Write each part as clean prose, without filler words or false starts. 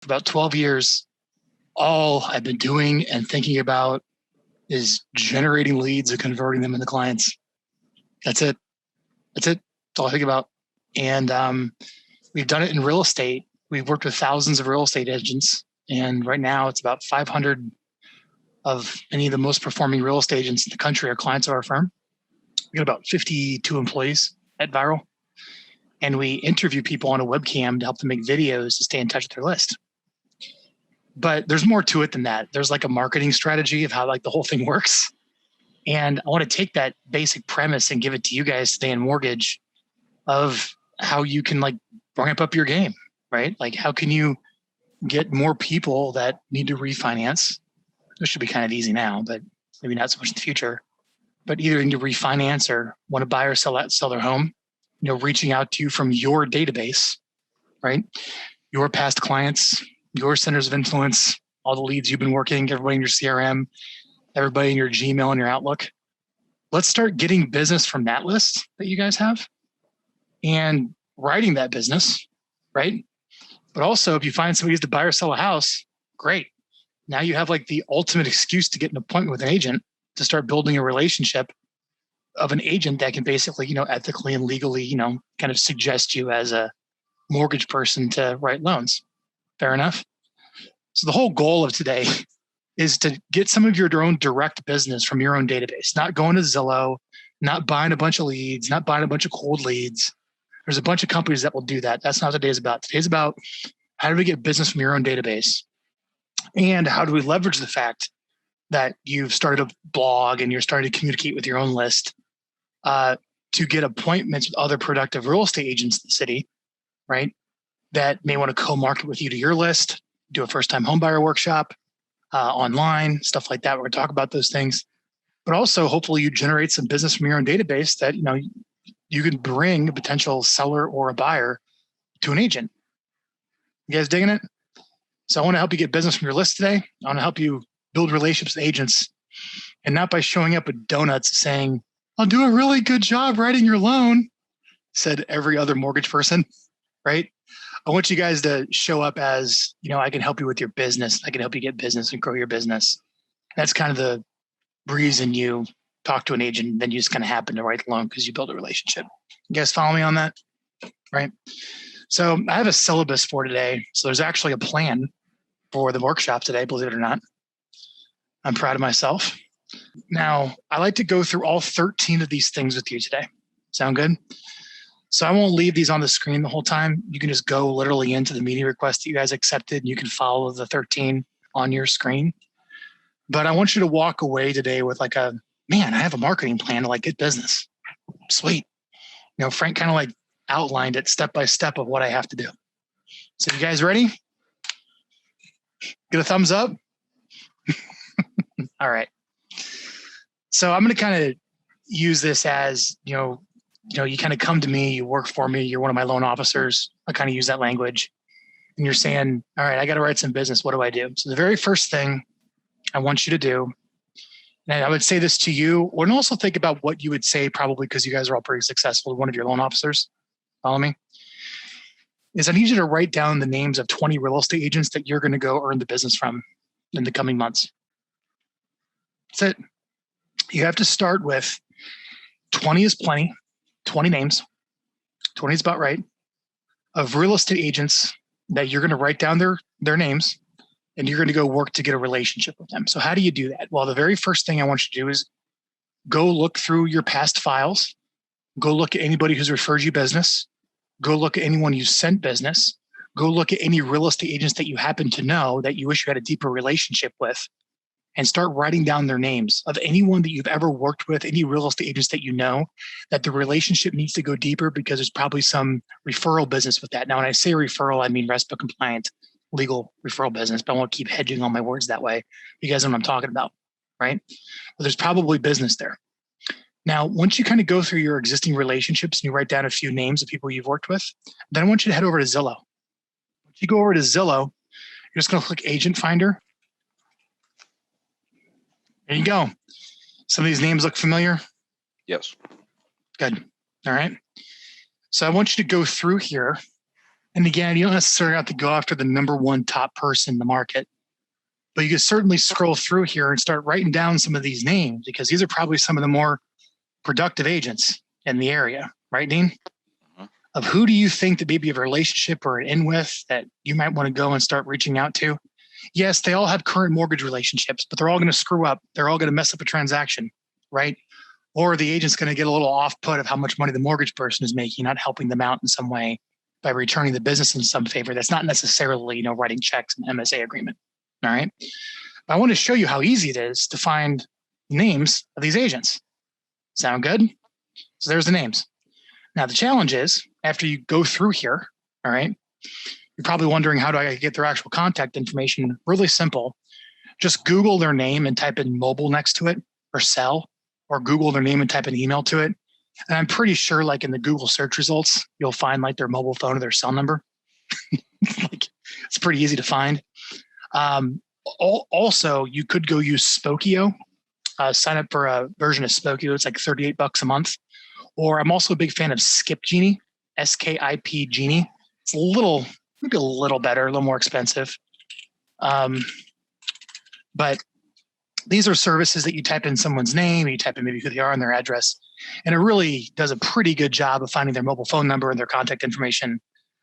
For about 12 years, all I've been doing and thinking about is generating leads and converting them into clients. That's it. That's all I think about. And we've done it in real estate. We've worked with thousands of real estate agents. And right now it's about 500 of any of the most performing real estate agents in the country are clients of our firm. We got about 52 employees at Vyral. And we interview people on a webcam to help them make videos to stay in touch with their list. But there's more to it than that. There's like a marketing strategy of how like the whole thing works. And I want to take that basic premise and give it to you guys today in mortgage of how you can like ramp up your game, right? Like how can you get more people that need to refinance? This should be kind of easy now, but maybe not so much in the future. But either need to refinance or want to buy or sell their home, reaching out to you from your database, right? Your past clients, your centers of influence, all the leads you've been working, everybody in your CRM, everybody in your Gmail and your Outlook. Let's start getting business from that list that you guys have and writing that business, right? But also if you find somebody who's to buy or sell a house, great. Now you have like the ultimate excuse to get an appointment with an agent to start building a relationship of an agent that can basically, ethically and legally, kind of suggest you as a mortgage person to write loans. Fair enough. So the whole goal of today is to get some of your own direct business from your own database, not going to Zillow, not buying a bunch of leads, not buying a bunch of cold leads. There's a bunch of companies that will do that. That's not what today's about. Today's about how do we get business from your own database? And how do we leverage the fact that you've started a blog and you're starting to communicate with your own list to get appointments with other productive real estate agents in the city, right? That may want to co-market with you to your list, do a first-time homebuyer workshop online, stuff like that. We're going to talk about those things. But also, hopefully, you generate some business from your own database that you can bring a potential seller or a buyer to an agent. You guys digging it? So I want to help you get business from your list today. I want to help you build relationships with agents, and not by showing up with donuts saying, "I'll do a really good job writing your loan," said every other mortgage person, right? I want you guys to show up as, I can help you with your business. I can help you get business and grow your business. That's kind of the reason you talk to an agent, then you just kind of happen to write the loan because you build a relationship. You guys follow me on that? Right? So I have a syllabus for today. So there's actually a plan for the workshop today, believe it or not. I'm proud of myself. Now, I like to go through all 13 of these things with you today. Sound good? So I won't leave these on the screen the whole time. You can just go literally into the meeting request that you guys accepted. You can follow the 13 on your screen. But I want you to walk away today with like man, I have a marketing plan to like get business. Sweet. Frank kind of like outlined it step by step of what I have to do. So you guys ready? Get a thumbs up. All right. So I'm going to kind of use this as, you kind of come to me, you work for me, you're one of my loan officers. I kind of use that language. And you're saying, all right, I got to write some business. What do I do? So the very first thing I want you to do, and I would say this to you, and also think about what you would say probably because you guys are all pretty successful, one of your loan officers, follow me, is I need you to write down the names of 20 real estate agents that you're going to go earn the business from in the coming months. That's it. You have to start with 20 is plenty, 20 names, 20 is about right, of real estate agents that you're going to write down their names and you're going to go work to get a relationship with them. So how do you do that? Well, the very first thing I want you to do is go look through your past files, go look at anybody who's referred you business, go look at anyone you sent business, go look at any real estate agents that you happen to know that you wish you had a deeper relationship with, and start writing down their names of anyone that you've ever worked with, any real estate agents that you know, that the relationship needs to go deeper because there's probably some referral business with that. Now, when I say referral, I mean RESPA compliant legal referral business, but I won't keep hedging all my words that way. You guys know what I'm talking about, right? But there's probably business there. Now, once you kind of go through your existing relationships and you write down a few names of people you've worked with, then I want you to head over to Zillow. Once you go over to Zillow, you're just going to click Agent Finder. There you go. Some of these names look familiar? Yes. Good. All right. So I want you to go through here And again, you don't necessarily have to go after the number one top person in the market, but you can certainly scroll through here and start writing down some of these names because these are probably some of the more productive agents in the area, right, Dean? Of who do you think that maybe you have a relationship or an in with that you might want to go and start reaching out to? Yes, they all have current mortgage relationships, but they're all going to screw up. They're all going to mess up a transaction, right? Or the agent's going to get a little off put of how much money the mortgage person is making, not helping them out in some way by returning the business in some favor. That's not necessarily, writing checks and MSA agreement. All right. But I want to show you how easy it is to find names of these agents. Sound good? So there's the names. Now, the challenge is after you go through here, all right, you're probably wondering, how do I get their actual contact information? Really simple. Just Google their name and type in mobile next to it or cell, or Google their name and type an email to it. And I'm pretty sure like in the Google search results, you'll find like their mobile phone or their cell number. Like, it's pretty easy to find. Also, you could go use Spokio, sign up for a version of Spokio. It's like $38 a month. Or I'm also a big fan of Skip Genie, SKIP Genie. It's maybe a little better, a little more expensive. But these are services that you type in someone's name, you type in maybe who they are and their address, and it really does a pretty good job of finding their mobile phone number and their contact information,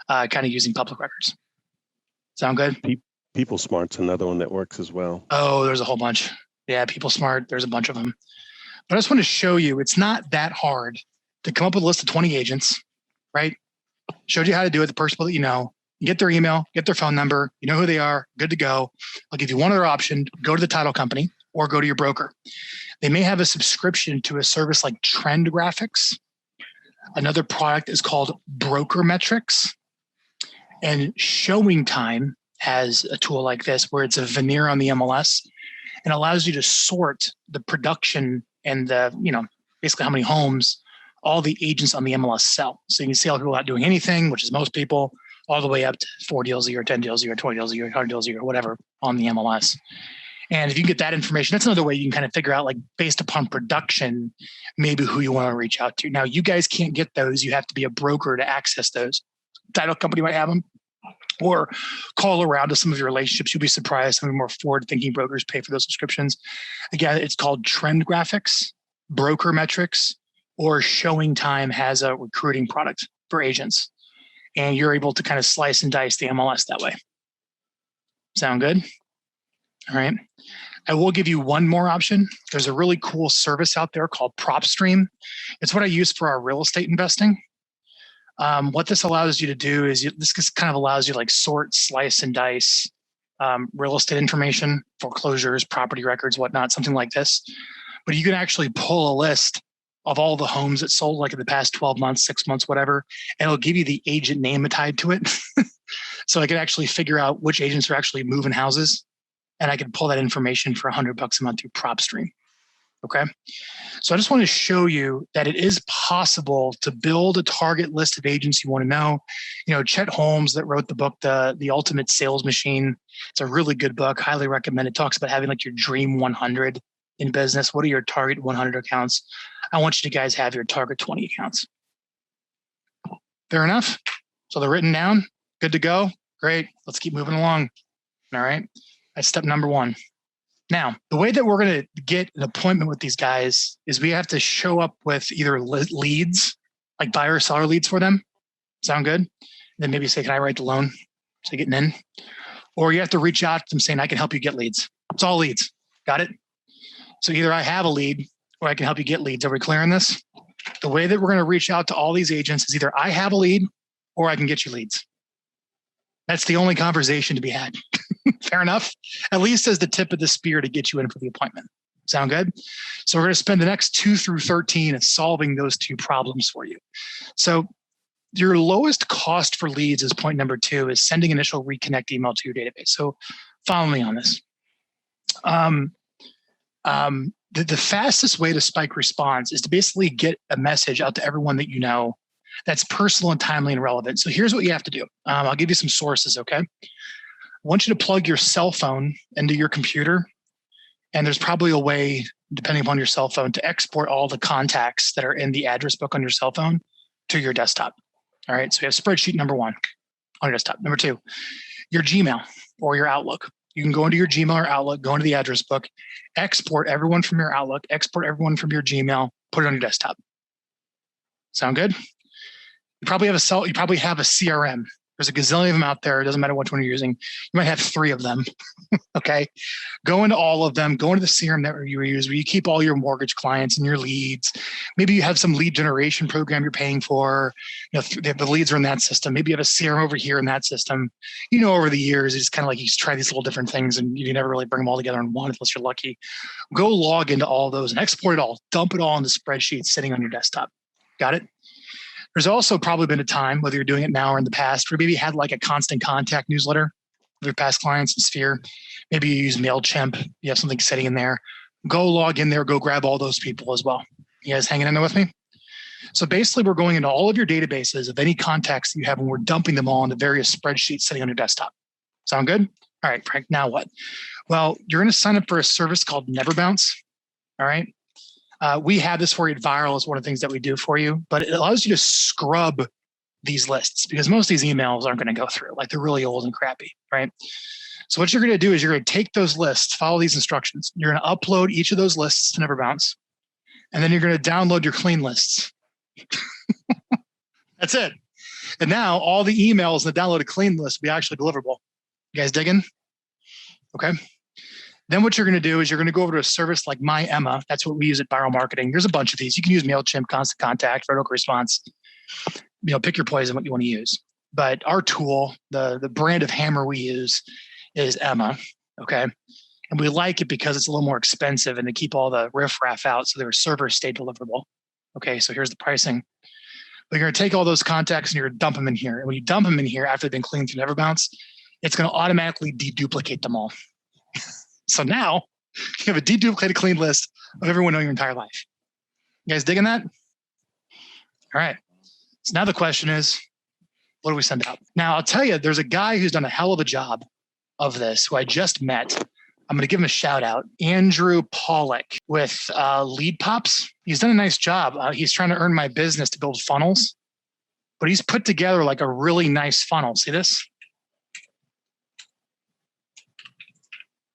kind of using public records. Sound good? People Smart's another one that works as well. Oh, there's a whole bunch. Yeah, People Smart, there's a bunch of them. But I just want to show you, it's not that hard to come up with a list of 20 agents, right? Showed you how to do it, the person that you know. Get their email, get their phone number, you know who they are, good to go. I'll give you one other option, go to the title company or go to your broker. They may have a subscription to a service like Trend Graphics. Another product is called Broker Metrics. And Showing Time has a tool like this where it's a veneer on the MLS and allows you to sort the production and the, basically how many homes all the agents on the MLS sell. So you can see all the people not doing anything, which is most people, all the way up to 4 deals a year, 10 deals a year, 20 deals a year, 100 deals a year, whatever on the MLS. And if you can get that information, that's another way you can kind of figure out, like based upon production, maybe who you want to reach out to. Now, you guys can't get those. You have to be a broker to access those. Title company might have them. Or call around to some of your relationships. You'll be surprised some of the more forward-thinking brokers pay for those subscriptions. Again, it's called Trend Graphics, Broker Metrics, or Showing Time has a recruiting product for agents. And you're able to kind of slice and dice the MLS that way. Sound good? All right. I will give you one more option. There's a really cool service out there called PropStream. It's what I use for our real estate investing. What this allows you to do is this kind of allows you to like sort, slice, and dice real estate information, foreclosures, property records, whatnot, something like this. But you can actually pull a list of all the homes that sold like in the past 12 months, 6 months, whatever, and it'll give you the agent name tied to it. So I can actually figure out which agents are actually moving houses, and I can pull that information for $100 a month through PropStream. Okay. So I just want to show you that it is possible to build a target list of agents you want to know. Chet Holmes that wrote the book, The Ultimate Sales Machine. It's a really good book. Highly recommend it. Talks about having like your dream 100 in business. What are your target 100 accounts? I want you to guys have your target 20 accounts. Fair enough? So they're written down. Good to go. Great. Let's keep moving along. All right. That's step number one. Now, the way that we're going to get an appointment with these guys is we have to show up with either leads, like buyer or seller leads for them. Sound good? And then maybe say, can I write the loan? So getting in. Or you have to reach out to them saying, I can help you get leads. It's all leads. Got it? So either I have a lead or I can help you get leads. Are we clear on this? The way that we're going to reach out to all these agents is either I have a lead or I can get you leads. That's the only conversation to be had. Fair enough? At least as the tip of the spear to get you in for the appointment. Sound good? So we're going to spend the next 2 through 13 solving those two problems for you. So your lowest cost for leads is point number 2 is sending initial reconnect email to your database. So follow me on this. The fastest way to spike response is to basically get a message out to everyone that you know that's personal and timely and relevant. So here's what you have to do. I'll give you some sources, okay? I want you to plug your cell phone into your computer, and there's probably a way, depending upon your cell phone, to export all the contacts that are in the address book on your cell phone to your desktop. All right, so we have spreadsheet number 1. on your desktop. Number two, your Gmail or your Outlook. You can go into your Gmail or Outlook, go into the address book, export everyone from your Outlook, export everyone from your Gmail, put it on your desktop. Sound good? You probably have a CRM. There's a gazillion of them out there. It doesn't matter which one you're using. You might have 3 of them. Okay. Go into all of them. Go into the CRM that you use, where you keep all your mortgage clients and your leads. Maybe you have some lead generation program you're paying for. The leads are in that system. Maybe you have a CRM over here in that system. Over the years, it's kind of like you just try these little different things and you never really bring them all together in one unless you're lucky. Go log into all those and export it all. Dump it all into spreadsheets sitting on your desktop. Got it? There's also probably been a time, whether you're doing it now or in the past, where maybe you had like a constant contact newsletter with your past clients in Sphere. Maybe you use MailChimp. You have something sitting in there. Go log in there. Go grab all those people as well. You guys hanging in there with me? So basically, we're going into all of your databases of any contacts that you have, and we're dumping them all into various spreadsheets sitting on your desktop. Sound good? All right, Frank, now what? Well, you're going to sign up for a service called Never Bounce. All right. We have this for you at Vyral. It's one of the things that we do for you, but it allows you to scrub these lists because most of these emails aren't going to go through. Like, they're really old and crappy, right? So what you're going to do is you're going to take those lists, follow these instructions. You're going to upload each of those lists to Never Bounce, and then you're going to download your clean lists. That's it. And now all the emails in the downloaded clean list will be actually deliverable. You guys digging? Okay. Then what you're going to do is you're going to go over to a service like My Emma. That's what we use at Vyral Marketing. There's a bunch of these. You can use MailChimp, Constant Contact, Red Oak Response. Pick your poison, what you want to use. But our tool, the brand of hammer we use is Emma. Okay. And we like it because it's a little more expensive and to keep all the riffraff out so their servers stay deliverable. Okay. So here's the pricing. But you're going to take all those contacts and you're going to dump them in here. And when you dump them in here after they've been cleaned through Never Bounce, it's going to automatically deduplicate them all. So now you have a deduplicated clean list of everyone knowing your entire life. You guys digging that? All right. So now the question is, what do we send out? Now, I'll tell you, there's a guy who's done a hell of a job of this who I just met. I'm going to give him a shout out. Andrew Pollock with Lead Pops. He's done a nice job. He's trying to earn my business to build funnels, but he's put together like a really nice funnel. See this?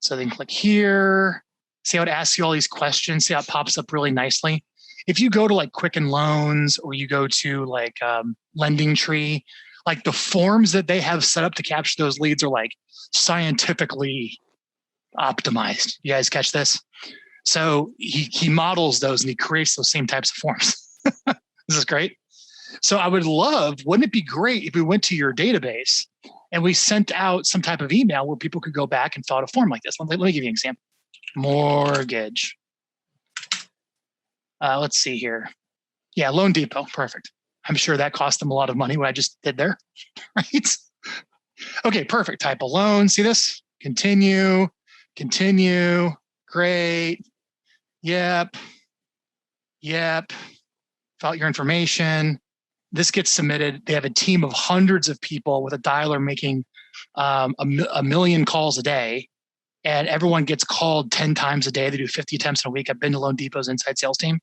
So then click here, see how it asks you all these questions, see how it pops up really nicely. If you go to like Quicken Loans or you go to like Lending Tree, like the forms that they have set up to capture those leads are like scientifically optimized. You guys catch this? So he models those and he creates those same types of forms. This is great. So I would love, wouldn't it be great if we went to your database and we sent out some type of email where people could go back and fill out a form like this? Let me give you an example. Mortgage. Let's see here. Yeah, Loan Depot. Perfect. I'm sure that cost them a lot of money, what I just did there. Right? Okay, perfect. Type a loan. See this? Continue. Continue. Great. Yep. Fill out your information. This gets submitted. They have a team of hundreds of people with a dialer making a million calls a day, and everyone gets called 10 times a day. They do 50 attempts in a week. I've been to Loan Depot's inside sales team.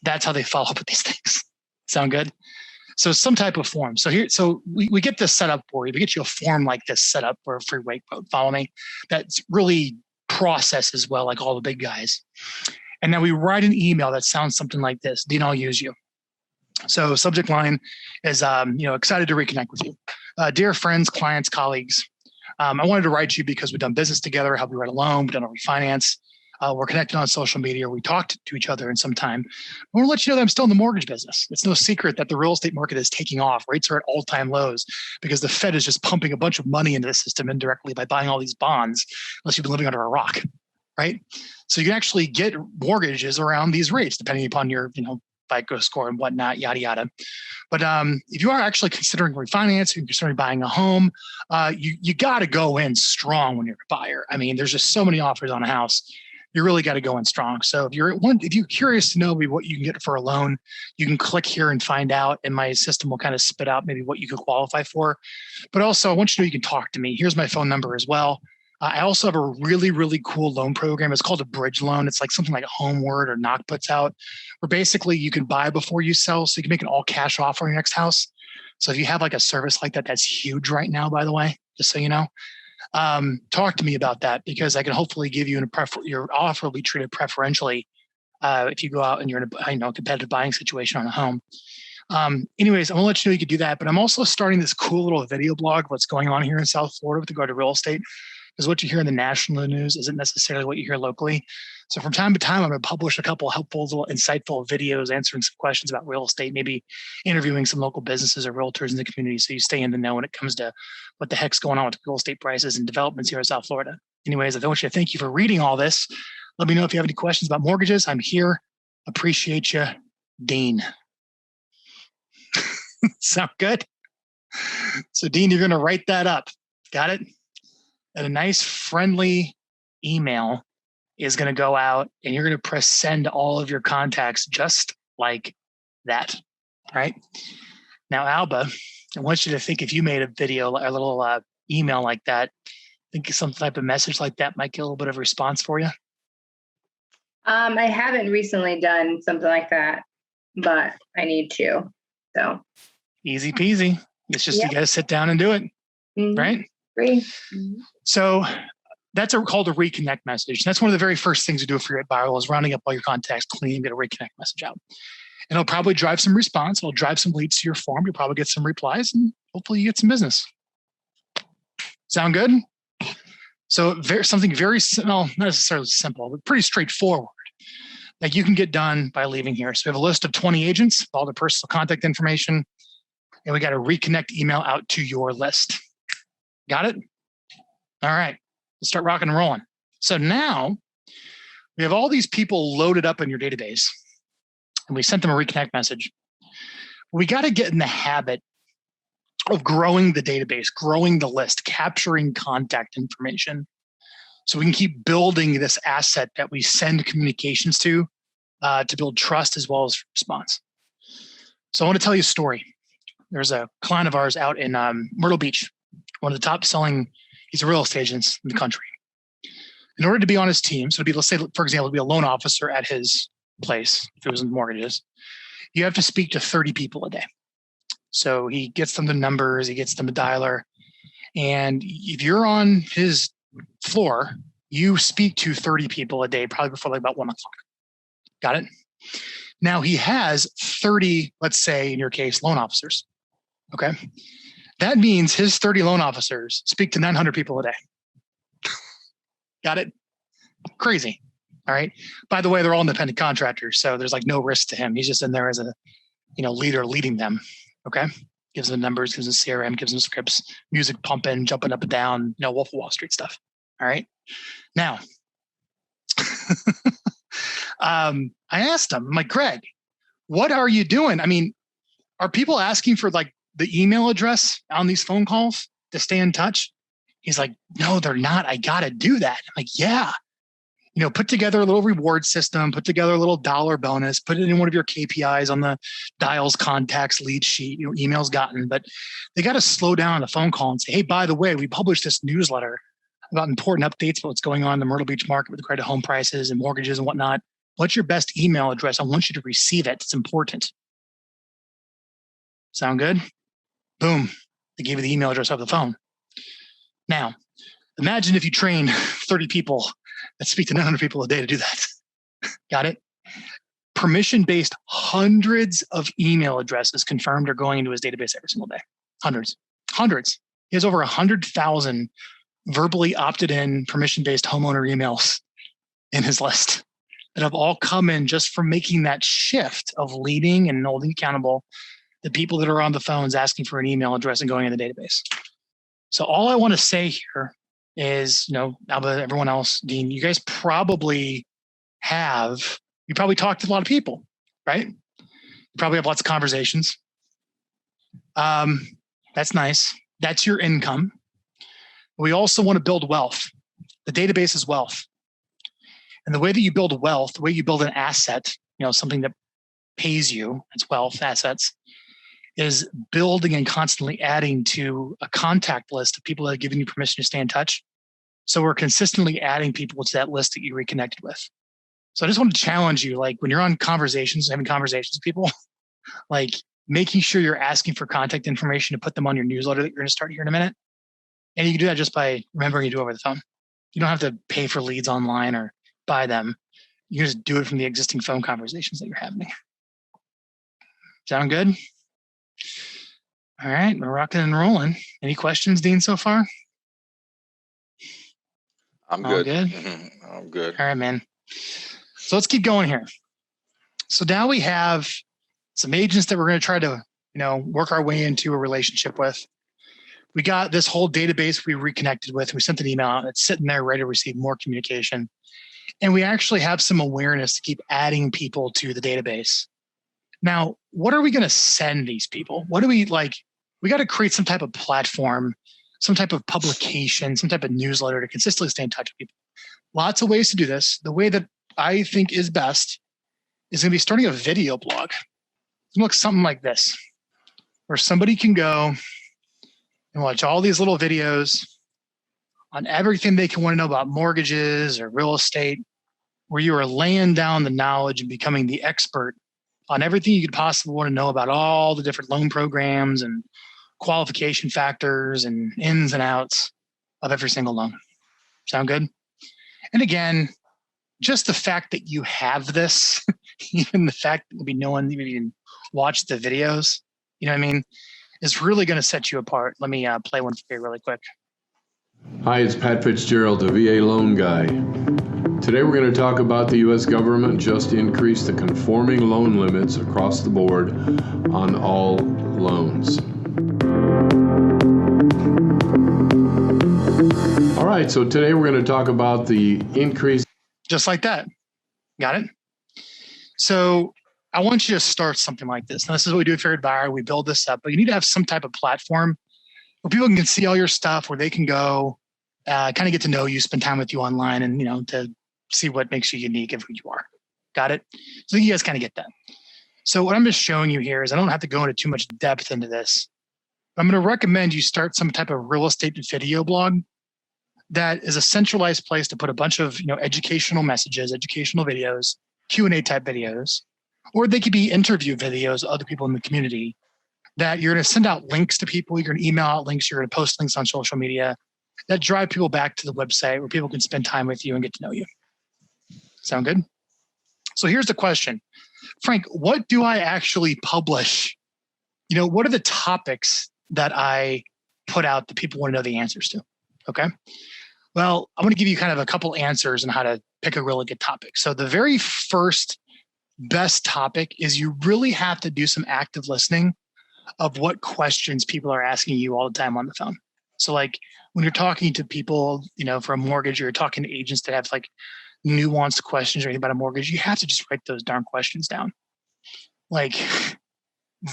That's how they follow up with these things. Sound good? So some type of form. So we get this set up for you. We get you a form like this set up for a free weight quote. Follow me. That's really processes well, like all the big guys. And then we write an email that sounds something like this. Dean, I'll use you. So subject line is, excited to reconnect with you. Dear friends, clients, colleagues, I wanted to write you because we've done business together, helped you write a loan, we've done a refinance. We're connected on social media. We talked to each other in some time. I want to let you know that I'm still in the mortgage business. It's no secret that the real estate market is taking off. Rates are at all-time lows because the Fed is just pumping a bunch of money into the system indirectly by buying all these bonds, unless you've been living under a rock, right? So you can actually get mortgages around these rates, depending upon your, FICO score and whatnot, yada, yada. But if you are actually considering refinance, you're considering buying a home, you got to go in strong when you're a buyer. I mean, there's just so many offers on a house. You really got to go in strong. So if you're curious to know maybe what you can get for a loan, you can click here and find out, and my system will kind of spit out maybe what you could qualify for. But also, I want you to know you can talk to me. Here's my phone number as well. I also have a really, really cool loan program. It's called a bridge loan. It's like something like Homeword or Knock puts out, where basically you can buy before you sell. So you can make an all cash offer on your next house. So if you have like a service like that, that's huge right now, by the way, just so you know. Talk to me about that, because I can hopefully give you your offer will be treated preferentially if you go out and you're in a competitive buying situation on a home. Anyways, I'm gonna let you know you could do that, but I'm also starting this cool little video blog of what's going on here in South Florida with regard to real estate, because what you hear in the national news isn't necessarily what you hear locally. So from time to time, I'm going to publish a couple helpful, little insightful videos answering some questions about real estate, maybe interviewing some local businesses or realtors in the community, so you stay in the know when it comes to what the heck's going on with real estate prices and developments here in South Florida. Anyways, I want you to thank you for reading all this. Let me know if you have any questions about mortgages. I'm here. Appreciate you, Dean. Sound good? So Dean, you're going to write that up. Got it? And a nice friendly email is going to go out, and you're going to press send to all of your contacts just like that. All right. Now, Alba, I want you to think, if you made a video, a little email like that, think some type of message like that might get a little bit of a response for you. I haven't recently done something like that, but I need to. So easy peasy. It's just, you got to sit down and do it. Right? Great. So that's called a reconnect message. That's one of the very first things you do for you at Vyral, is rounding up all your contacts, clean, get a reconnect message out. And it'll probably drive some response. It'll drive some leads to your form. You'll probably get some replies, and hopefully you get some business. Sound good? So something very, well, not necessarily simple, but pretty straightforward that you can get done by leaving here. So we have a list of 20 agents, all their personal contact information, and we got a reconnect email out to your list. Got it? All right, let's start rocking and rolling. So now we have all these people loaded up in your database, and we sent them a reconnect message. We got to get in the habit of growing the database, growing the list, capturing contact information, so we can keep building this asset that we send communications to build trust as well as response. So I want to tell you a story. There's a client of ours out in Myrtle Beach, one of the top selling, he's a real estate agent in the country. In order to be on his team, so to be, let's say, for example, to be a loan officer at his place, if it was in mortgages, you have to speak to 30 people a day. So he gets them the numbers, he gets them a dialer. And if you're on his floor, you speak to 30 people a day, probably before like about 1 o'clock. Got it? Now he has 30, let's say in your case, loan officers. Okay. That means his 30 loan officers speak to 900 people a day. Got it? Crazy. All right. By the way, they're all independent contractors, so there's like no risk to him. He's just in there as a, leader leading them. Okay. Gives them numbers, gives them CRM, gives them scripts, music pumping, jumping up and down, Wolf of Wall Street stuff. All right. Now, I asked him, I'm like, Greg, what are you doing? I mean, are people asking for like the email address on these phone calls to stay in touch? He's like, no, they're not. I got to do that. I'm like, yeah. Put together a little reward system, put together a little dollar bonus, put it in one of your KPIs on the dials, contacts, lead sheet, emails gotten. But they got to slow down on the phone call and say, hey, by the way, we published this newsletter about important updates about what's going on in the Myrtle Beach market with regard to home prices and mortgages and whatnot. What's your best email address? I want you to receive it. It's important. Sound good? Boom. They gave you the email address off the phone. Now, imagine if you train 30 people that speak to 900 people a day to do that. Got it? Permission-based, hundreds of email addresses confirmed are going into his database every single day. Hundreds. He has over 100,000 verbally opted in permission-based homeowner emails in his list that have all come in just from making that shift of leading and holding accountable the people that are on the phones asking for an email address and going in the database. So all I want to say here is, Alba, everyone else, Dean, you guys probably talked to a lot of people, right? You probably have lots of conversations. That's nice. That's your income. We also want to build wealth. The database is wealth. And the way that you build wealth, the way you build an asset, something that pays you, it's wealth, assets, is building and constantly adding to a contact list of people that have given you permission to stay in touch. So we're consistently adding people to that list that you reconnected with. So I just want to challenge you, like when you're on conversations, having conversations with people, like making sure you're asking for contact information to put them on your newsletter that you're going to start here in a minute. And you can do that just by remembering to do it over the phone. You don't have to pay for leads online or buy them. You can just do it from the existing phone conversations that you're having. Sound good? All right, we're rocking and rolling. Any questions, Dean, so far? I'm All good. good? I'm good. All right, man. So let's keep going here. So now we have some agents that we're going to try to, work our way into a relationship with. We got this whole database we reconnected with. We sent an email out. It's sitting there ready to receive more communication. And we actually have some awareness to keep adding people to the database. Now, what are we going to send these people? What do we like? We got to create some type of platform, some type of publication, some type of newsletter to consistently stay in touch with people. Lots of ways to do this. The way that I think is best is going to be starting a video blog. It looks something like this, where somebody can go and watch all these little videos on everything they can want to know about mortgages or real estate, where you are laying down the knowledge and becoming the expert on everything you could possibly want to know about all the different loan programs and qualification factors and ins and outs of every single loan. Sound good? And again, just the fact that you have this, even the fact that maybe no one even watched the videos, is really going to set you apart. Let me play one for you really quick. Hi, it's Pat Fitzgerald, the VA loan guy. Today we're going to talk about the U.S. government just increased the conforming loan limits across the board on all loans. All right, so today we're going to talk about the increase. Just like that. Got it? So I want you to start something like this. Now, this is what we do for Vyral. We build this up, but you need to have some type of platform where people can see all your stuff, where they can go kind of get to know you, spend time with you online, and, to see what makes you unique of who you are. Got it? So you guys kind of get that. So what I'm just showing you here is I don't have to go into too much depth into this. I'm going to recommend you start some type of real estate video blog that is a centralized place to put a bunch of, educational messages, educational videos, Q&A type videos, or they could be interview videos of other people in the community that you're going to send out links to people. You're going to email out links. You're going to post links on social media that drive people back to the website where people can spend time with you and get to know you. Sound good? So here's the question. Frank, what do I actually publish? What are the topics that I put out that people want to know the answers to? Okay. Well, I'm going to give you kind of a couple answers on how to pick a really good topic. So the very first best topic is you really have to do some active listening of what questions people are asking you all the time on the phone. So like when you're talking to people, for a mortgage, or you're talking to agents that have like nuanced questions or anything about a mortgage, you have to just write those darn questions down. Like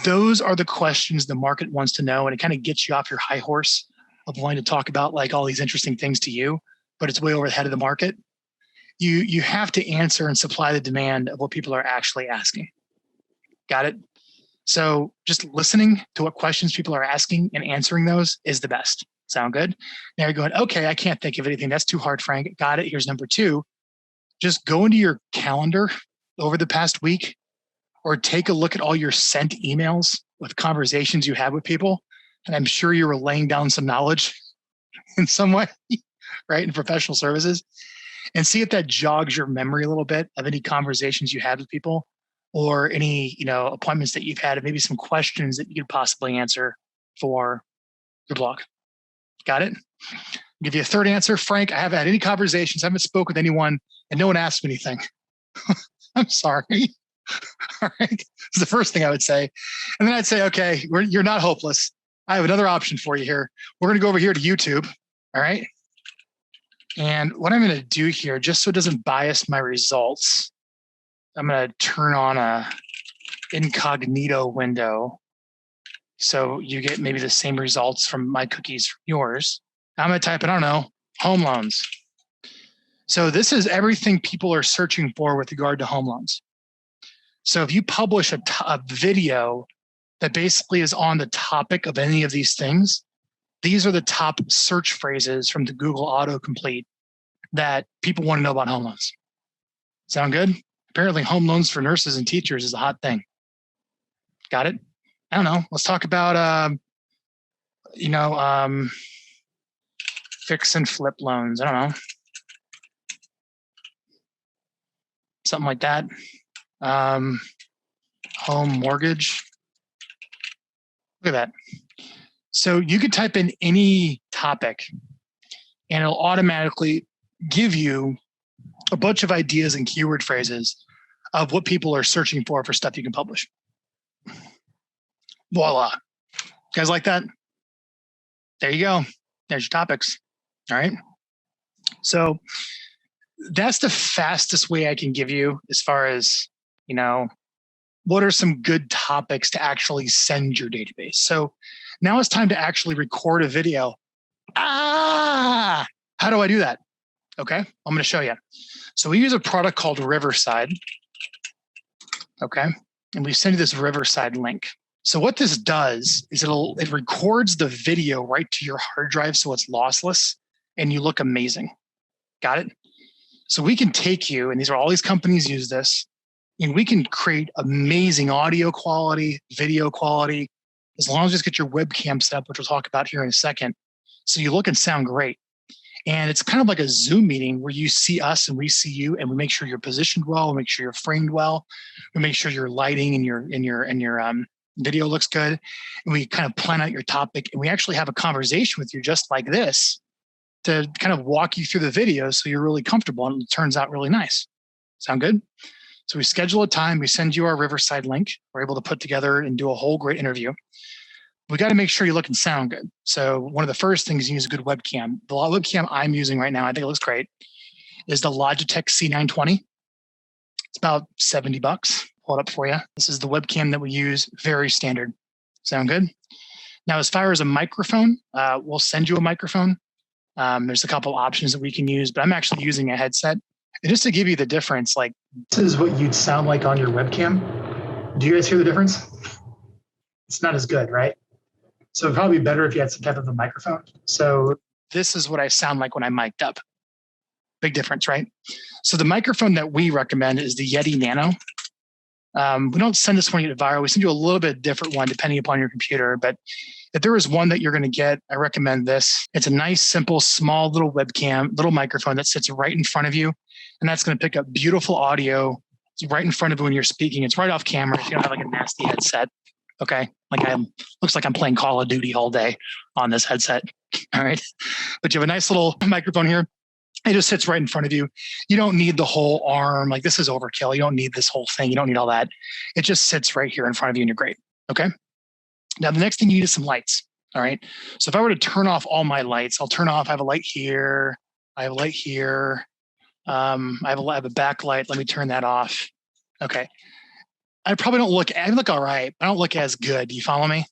those are the questions the market wants to know. And it kind of gets you off your high horse of wanting to talk about like all these interesting things to you, but it's way over the head of the market. You have to answer and supply the demand of what people are actually asking. Got it? So just listening to what questions people are asking and answering those is the best. Sound good? Now you're going, okay, I can't think of anything. That's too hard, Frank. Got it. Here's number 2. Just go into your calendar over the past week or take a look at all your sent emails with conversations you had with people. And I'm sure you were laying down some knowledge in some way, right? In professional services. And see if that jogs your memory a little bit of any conversations you had with people or any, appointments that you've had, and maybe some questions that you could possibly answer for your blog. Got it? I'll give you a third answer. Frank, I haven't had any conversations. I haven't spoken with anyone and no one asked me anything. I'm sorry. All right. That's the first thing I would say. And then I'd say, okay, you're not hopeless. I have another option for you here. We're going to go over here to YouTube. All right. And what I'm going to do here, just so it doesn't bias my results, I'm going to turn on a incognito window. So you get maybe the same results from my cookies from yours. I'm going to type in, I don't know, home loans. So this is everything people are searching for with regard to home loans. So if you publish a video that basically is on the topic of any of these things, these are the top search phrases from the Google autocomplete that people want to know about home loans. Sound good? Apparently home loans for nurses and teachers is a hot thing. Got it? I don't know. Let's talk about, fix and flip loans. I don't know. Something like that. Home mortgage. Look at that. So you could type in any topic and it'll automatically give you a bunch of ideas and keyword phrases of what people are searching for stuff you can publish. Voila. You guys like that? There you go. There's your topics. All right. So that's the fastest way I can give you as far as, what are some good topics to actually send your database. So now it's time to actually record a video. How do I do that? Okay, I'm going to show you. So we use a product called Riverside. Okay, and we send you this Riverside link. So what this does is it records the video right to your hard drive so it's lossless and you look amazing. Got it? So we can take you, and all these companies use this, and we can create amazing audio quality, video quality, as long as you just get your webcam set up, which we'll talk about here in a second. So you look and sound great. And it's kind of like a Zoom meeting where you see us and we see you, and we make sure you're positioned well, we make sure you're framed well, we make sure your lighting and your video looks good, and we kind of plan out your topic, and we actually have a conversation with you just like this to kind of walk you through the video so you're really comfortable and it turns out really nice. Sound good? So we schedule a time, we send you our Riverside link. We're able to put together and do a whole great interview. We got to make sure you look and sound good. So one of the first things, you use a good webcam. The webcam I'm using right now, I think it looks great, is the Logitech C920. It's about $70. Pull it up for you. This is the webcam that we use, very standard. Sound good? Now, as far as a microphone, we'll send you a microphone. There's a couple options that we can use, but I'm actually using a headset. And just to give you the difference, like this is what you'd sound like on your webcam. Do you guys hear the difference? It's not as good, right? So it'd probably be better if you had some type of a microphone. So this is what I sound like when I'm mic'd up. Big difference, right? So the microphone that we recommend is the Yeti Nano. We don't send this one to Vyral. We send you a little bit different one depending upon your computer. But if there is one that you're going to get, I recommend this. It's a nice, simple, small little webcam, little microphone that sits right in front of you. And that's going to pick up beautiful audio. It's right in front of you when you're speaking. It's right off camera. So you don't have like a nasty headset. Okay. Looks like I'm playing Call of Duty all day on this headset. All right. But you have a nice little microphone here. It just sits right in front of you. You don't need the whole arm. Like this is overkill. You don't need this whole thing. You don't need all that. It just sits right here in front of you and you're great. Okay. Now, the next thing you need is some lights. All right. So if I were to turn off all my lights, I'll turn off, I have a light here. I have a light here. I have a backlight. Let me turn that off. Okay. I probably I look all right. I don't look as good. Do you follow me?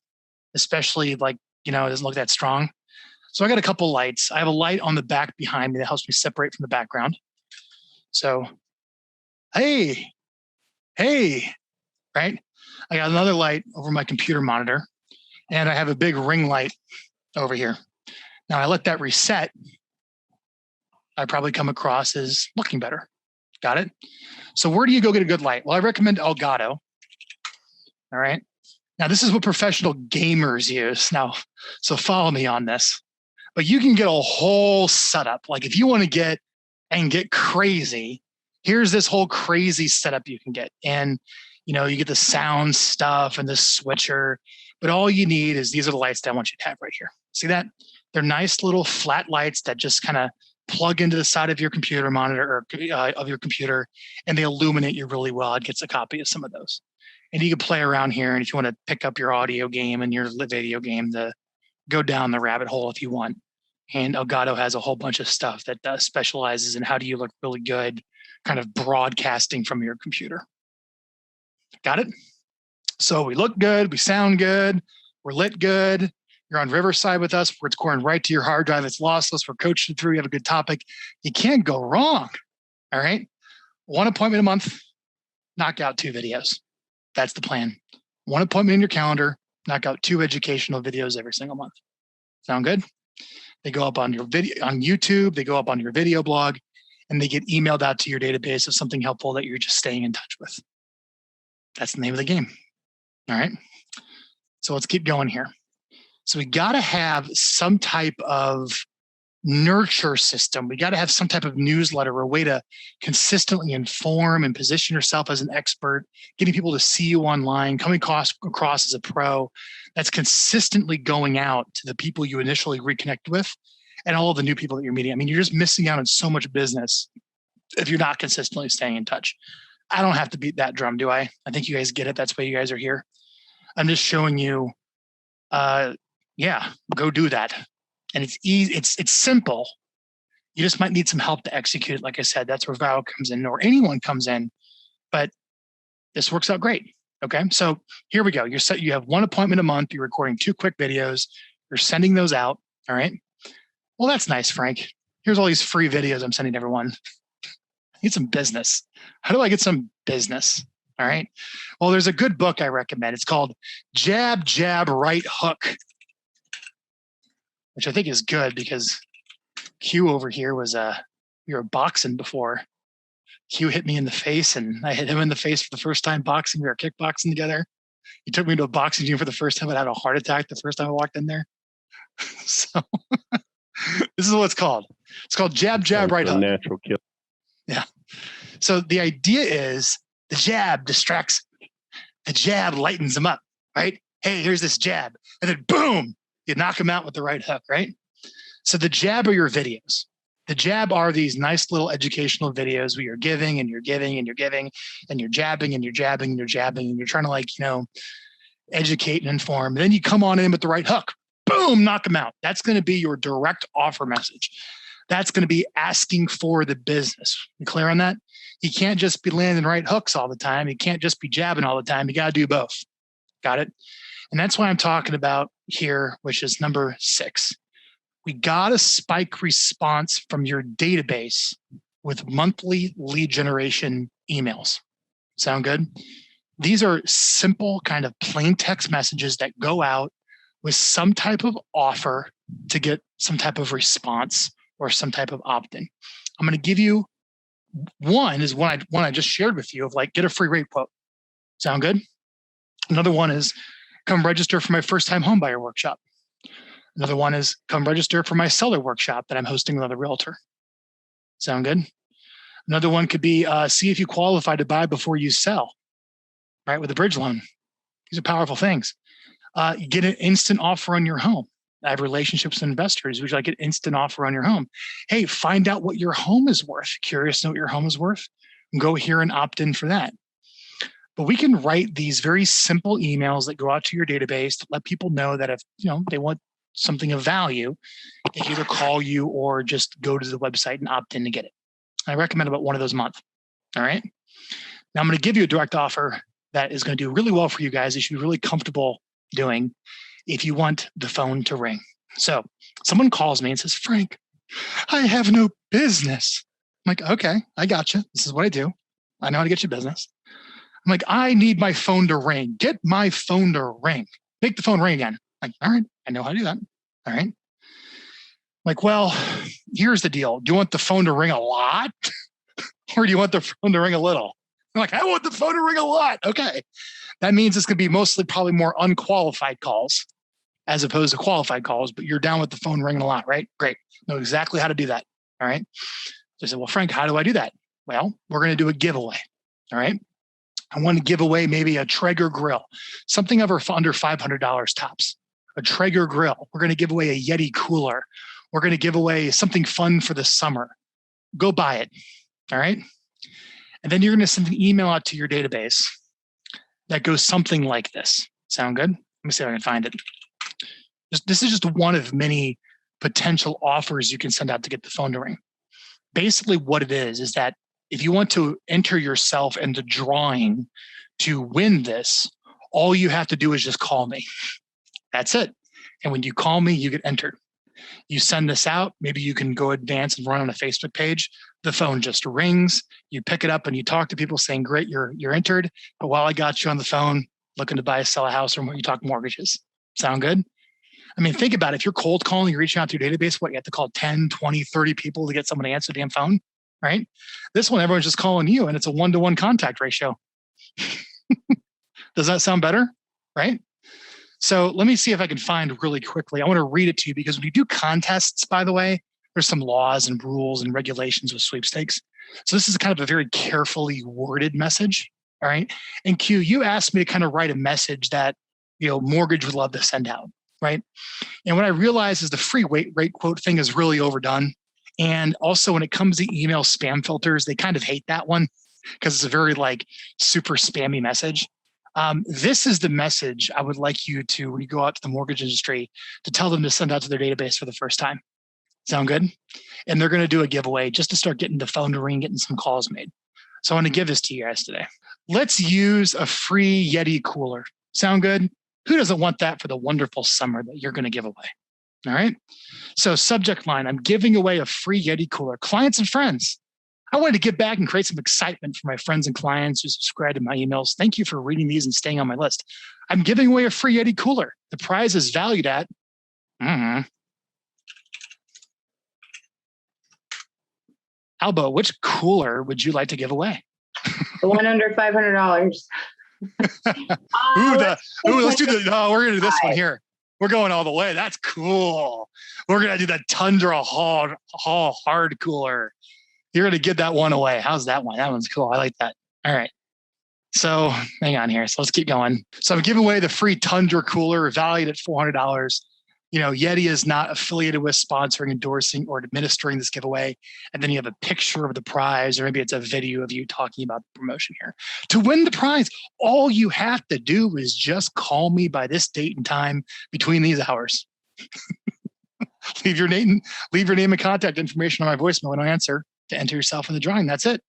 Especially it doesn't look that strong. So I got a couple lights. I have a light on the back behind me that helps me separate from the background. So, hey, right? I got another light over my computer monitor, and I have a big ring light over here. Now I let that reset. I probably come across as looking better. Got it? So where do you go get a good light? Well, I recommend Elgato. All right. Now this is what professional gamers use. Now, so follow me on this. But you can get a whole setup. Like if you want to get crazy, here's this whole crazy setup you can get. And you get the sound stuff and the switcher, but all you need is these are the lights that I want you to have right here. See that? They're nice little flat lights that just kind of plug into the side of your computer monitor or of your computer, and they illuminate you really well. It gets a copy of some of those. And you can play around here. And if you want to pick up your audio game and your video game, go down the rabbit hole if you want. And Elgato has a whole bunch of stuff that specializes in how do you look really good, kind of broadcasting from your computer. Got it? So we look good, we sound good, we're lit good. You're on Riverside with us, where it's going right to your hard drive. It's lossless. We're coaching through. You have a good topic. You can't go wrong. All right. 1 appointment a month, knock out 2 videos. That's the plan. 1 appointment in your calendar, knock out 2 educational videos every single month. Sound good? They go up on your video on YouTube. They go up on your video blog, and they get emailed out to your database of something helpful that you're just staying in touch with. That's the name of the game. All right. So let's keep going here. So we got to have some type of nurture system. We got to have some type of newsletter or a way to consistently inform and position yourself as an expert, getting people to see you online, coming across as a pro that's consistently going out to the people you initially reconnect with and all of the new people that you're meeting. I mean, you're just missing out on so much business if you're not consistently staying in touch. I don't have to beat that drum, do I? I think you guys get it. That's why you guys are here. I'm just showing you, go do that. And it's easy. It's simple. You just might need some help to execute it. Like I said, that's where Vyral comes in, or anyone comes in. But this works out great. Okay, so here we go. You have one appointment a month. You're recording 2 quick videos. You're sending those out. All right. Well, that's nice, Frank. Here's all these free videos I'm sending to everyone. I need some business. How do I get some business? All right. Well, there's a good book I recommend. It's called Jab, Jab, Right Hook, which I think is good because Q over here was we were boxing before. Q hit me in the face and I hit him in the face for the first time boxing. We were kickboxing together. He took me to a boxing gym for the first time. I had a heart attack the first time I walked in there. So this is what it's called. It's called Jab, Jab, Right Hook. Natural kill. Yeah. So the idea is the jab distracts, the jab lightens them up, right? Hey, here's this jab. And then boom, you knock them out with the right hook, right? So the jab are your videos. The jab are these nice little educational videos where you're giving and you're giving and you're giving and you're jabbing and you're jabbing and you're jabbing and you're trying to educate and inform. And then you come on in with the right hook. Boom, knock them out. That's going to be your direct offer message. That's going to be asking for the business. You clear on that? You can't just be landing right hooks all the time. You can't just be jabbing all the time. You got to do both. Got it? And that's why I'm talking about here, which is number 6. We got to spike response from your database with monthly lead generation emails. Sound good? These are simple kind of plain text messages that go out with some type of offer to get some type of response or some type of opt-in. I'm going to give you one I just shared with you of like, get a free rate quote. Sound good? Another one is come register for my first time homebuyer workshop. Another one is come register for my seller workshop that I'm hosting with another realtor. Sound good? Another one could be see if you qualify to buy before you sell, right? With a bridge loan. These are powerful things. You get an instant offer on your home. I have relationships with investors. Would you like an instant offer on your home? Hey, find out what your home is worth. Curious to know what your home is worth? Go here and opt in for that. But we can write these very simple emails that go out to your database to let people know that if they want something of value, they can either call you or just go to the website and opt in to get it. I recommend about one of those a month. All right. Now I'm going to give you a direct offer that is going to do really well for you guys. You should be really comfortable doing if you want the phone to ring. So someone calls me and says, Frank, I have no business. I'm like, okay, I got you. This is what I do. I know how to get you business. I'm like, I need my phone to ring. Get my phone to ring. Make the phone ring again. I'm like, all right, I know how to do that. All right. I'm like, well, here's the deal. Do you want the phone to ring a lot? Or do you want the phone to ring a little? I'm like, I want the phone to ring a lot. Okay. That means it's going to be mostly probably more unqualified calls as opposed to qualified calls, but you're down with the phone ringing a lot, right? Great. Know exactly how to do that. All right. So I said, well, Frank, how do I do that? Well, we're going to do a giveaway. All right. I want to give away maybe a Traeger grill, something under $500 tops, a Traeger grill. We're going to give away a Yeti cooler. We're going to give away something fun for the summer. Go buy it. All right. And then you're going to send an email out to your database that goes something like this. Sound good? Let me see if I can find it. This is just one of many potential offers you can send out to get the phone to ring. Basically what it is that if you want to enter yourself into drawing to win this, all you have to do is just call me. That's it. And when you call me, you get entered. You send this out. Maybe you can go advance and run on a Facebook page. The phone just rings. You pick it up and you talk to people saying, great, you're entered. But while I got you on the phone, looking to sell a house, or you talk mortgages. Sound good? I mean, think about it. If you're cold calling, you're reaching out to your database, you have to call 10, 20, 30 people to get someone to answer the damn phone, right? This one, everyone's just calling you and it's a 1-to-1 contact ratio. Does that sound better? Right? So let me see if I can find really quickly. I want to read it to you because when you do contests, by the way, there's some laws and rules and regulations with sweepstakes. So this is kind of a very carefully worded message. All right. And Q, you asked me to kind of write a message that, mortgage would love to send out. Right. And what I realized is the free rate quote thing is really overdone. And also when it comes to email spam filters, they kind of hate that one because it's a very super spammy message. This is the message I would like you to, when you go out to the mortgage industry, to tell them to send out to their database for the first time. Sound good? And they're going to do a giveaway just to start getting the phone to ring, getting some calls made. So I want to give this to you guys today. Let's use a free Yeti cooler. Sound good? Who doesn't want that for the wonderful summer that you're going to give away? All right. So subject line, I'm giving away a free Yeti cooler. Clients and friends. I wanted to give back and create some excitement for my friends and clients who subscribe to my emails. Thank you for reading these and staying on my list. I'm giving away a free Yeti cooler. The prize is valued at, Albo, which cooler would you like to give away? The one under $500. Let's do we're going to do this one here. We're going all the way. That's cool. We're going to do the Tundra Hall hard cooler. You're going to give that one away. How's that one? That one's cool. I like that. All right. So hang on here. So let's keep going. So I'm giving away the free Tundra cooler valued at $400. Yeti is not affiliated with, sponsoring, endorsing, or administering this giveaway. And then you have a picture of the prize, or maybe it's a video of you talking about the promotion here. To win the prize, all you have to do is just call me by this date and time between these hours. Leave your name and contact information on my voicemail and I'll answer to enter yourself in the drawing. That's it.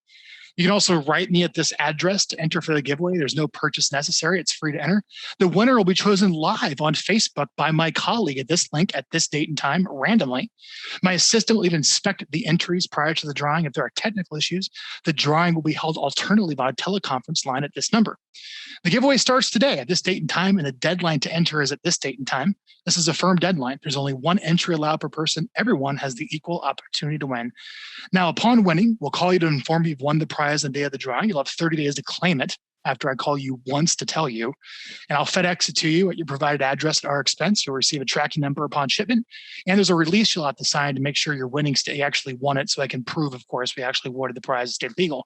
You can also write me at this address to enter for the giveaway. There's no purchase necessary. It's free to enter. The winner will be chosen live on Facebook by my colleague at this link at this date and time randomly. My assistant will even inspect the entries prior to the drawing. If there are technical issues, the drawing will be held alternatively by a teleconference line at this number. The giveaway starts today at this date and time, and the deadline to enter is at this date and time. This is a firm deadline. There's only one entry allowed per person. Everyone has the equal opportunity to win. Now, upon winning, we'll call you to inform you you've won the prize on the day of the drawing. You'll have 30 days to claim it after I call you once to tell you. And I'll FedEx it to you at your provided address at our expense. You'll receive a tracking number upon shipment. And there's a release you'll have to sign to make sure your winning state actually won it so I can prove, of course, we actually awarded the prize state legal.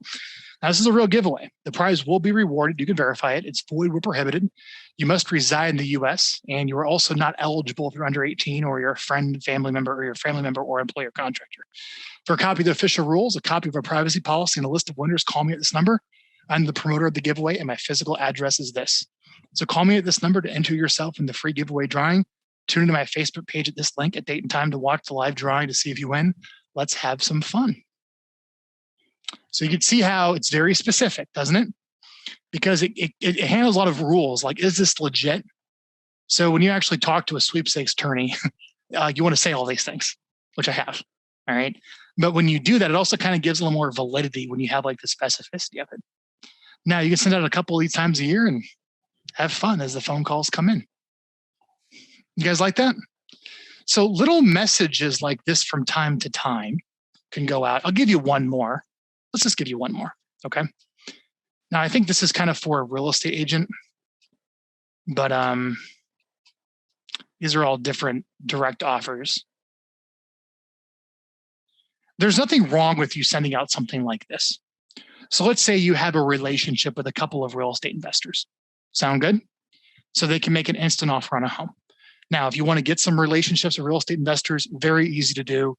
Now, this is a real giveaway. The prize will be rewarded. You can verify it. It's void where prohibited. You must reside in the U.S., and you are also not eligible if you're under 18 or you're a friend, family member, or your family member or employer contractor. For a copy of the official rules, a copy of our privacy policy, and a list of winners, call me at this number. I'm the promoter of the giveaway, and my physical address is this. So call me at this number to enter yourself in the free giveaway drawing. Tune into my Facebook page at this link at date and time to watch the live drawing to see if you win. Let's have some fun. So you can see how it's very specific, doesn't it? Because it handles a lot of rules, like, is this legit? So when you actually talk to a sweepstakes attorney, you want to say all these things, which I have, all right? But when you do that, it also kind of gives a little more validity when you have the specificity of it. Now, you can send out a couple of these times a year and have fun as the phone calls come in. You guys like that? So little messages like this from time to time can go out. I'll give you one more. Let's just give you one more, okay? Now, I think this is kind of for a real estate agent, but these are all different direct offers. There's nothing wrong with you sending out something like this. So let's say you have a relationship with a couple of real estate investors. Sound good? So they can make an instant offer on a home. Now, if you want to get some relationships with real estate investors, very easy to do.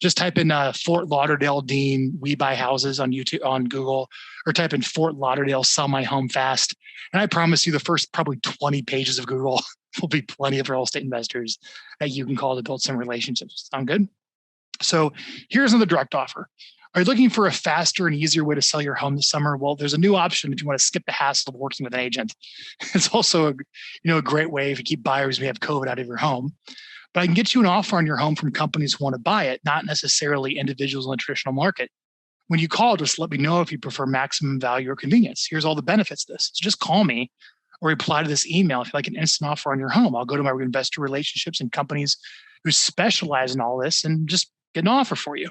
Just type in Fort Lauderdale Dean, we buy houses on YouTube, on Google, or type in Fort Lauderdale, sell my home fast. And I promise you the first probably 20 pages of Google will be plenty of real estate investors that you can call to build some relationships. Sound good? So here's another direct offer. Are you looking for a faster and easier way to sell your home this summer? Well, there's a new option if you want to skip the hassle of working with an agent. It's also a great way if you keep buyers who have COVID out of your home. But I can get you an offer on your home from companies who want to buy it, not necessarily individuals in the traditional market. When you call, just let me know if you prefer maximum value or convenience. Here's all the benefits of this. So just call me or reply to this email if you like an instant offer on your home. I'll go to my investor relationships and companies who specialize in all this and just get an offer for you.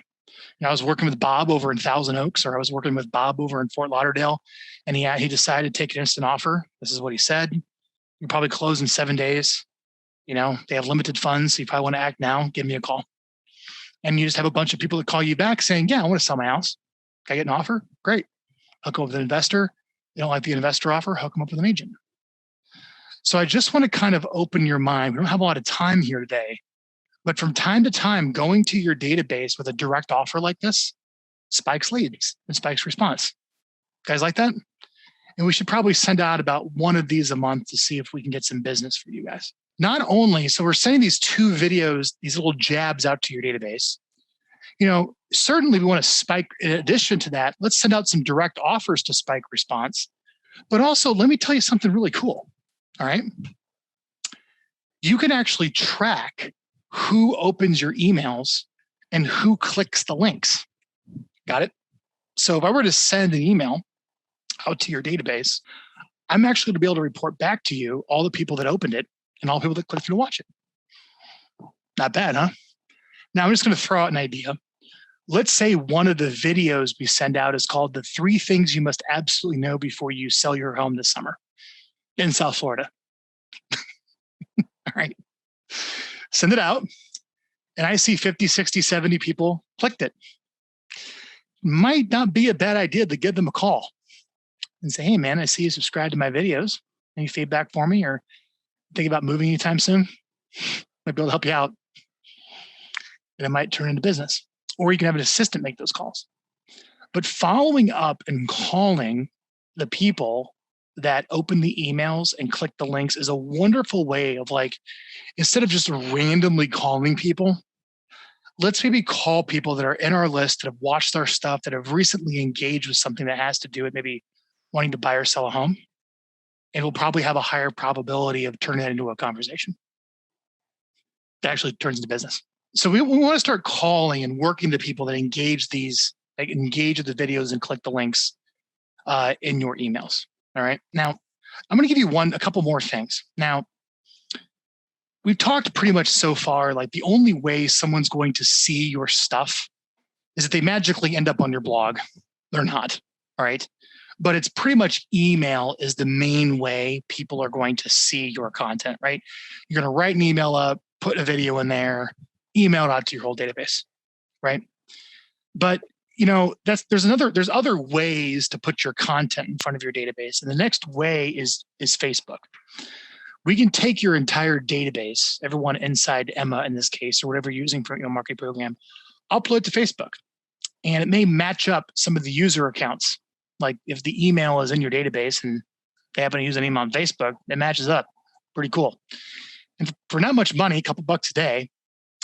I was working with Bob over in Thousand Oaks, or I was working with Bob over in Fort Lauderdale, and he decided to take an instant offer. This is what he said. You probably close in 7 days. You know, they have limited funds. So you probably want to act now, give me a call. And you just have a bunch of people that call you back saying, yeah, I want to sell my house. Can I get an offer? Great. Hook them up with an investor. They don't like the investor offer, hook them up with an agent. So I just want to kind of open your mind. We don't have a lot of time here today, but from time to time, going to your database with a direct offer like this spikes leads and spikes response. Guys like that? And we should probably send out about one of these a month to see if we can get some business for you guys. Not only, so we're sending these 2 videos, these little jabs out to your database. You know, certainly we want to spike, in addition to that, let's send out some direct offers to spike response. But also, let me tell you something really cool. All right. You can actually track who opens your emails and who clicks the links. Got it? So if I were to send an email out to your database, I'm actually going to be able to report back to you all the people that opened it and all the people that clicked through to watch it. Not bad, huh? Now I'm just going to throw out an idea. Let's say one of the videos we send out is called the 3 things you must absolutely know before you sell your home this summer in South Florida. All right. Send it out. And I see 50, 60, 70 people clicked it. Might not be a bad idea to give them a call and say, hey, man, I see you subscribe to my videos. Any feedback for me or think about moving anytime soon? Might be able to help you out. And it might turn into business. Or you can have an assistant make those calls. But following up and calling the people that open the emails and click the links is a wonderful way of, like, instead of just randomly calling people, let's maybe call people that are in our list that have watched our stuff, that have recently engaged with something that has to do with maybe wanting to buy or sell a home. And we'll probably have a higher probability of turning that into a conversation that actually turns into business. So we want to start calling and working the people that engage these, like engage with the videos and click the links in your emails. All right. Now, I'm going to give you a couple more things. Now, we've talked pretty much so far, like the only way someone's going to see your stuff is if they magically end up on your blog. They're not. All right. But it's pretty much email is the main way people are going to see your content, right? You're going to write an email up, put a video in there, email it out to your whole database, right? But you know, there's other ways to put your content in front of your database. And the next way is Facebook. We can take your entire database, everyone inside Emma in this case, or whatever you're using for your marketing program, upload it to Facebook. And it may match up some of the user accounts. Like if the email is in your database and they happen to use an email on Facebook, it matches up. Pretty cool. And for not much money, a couple bucks a day,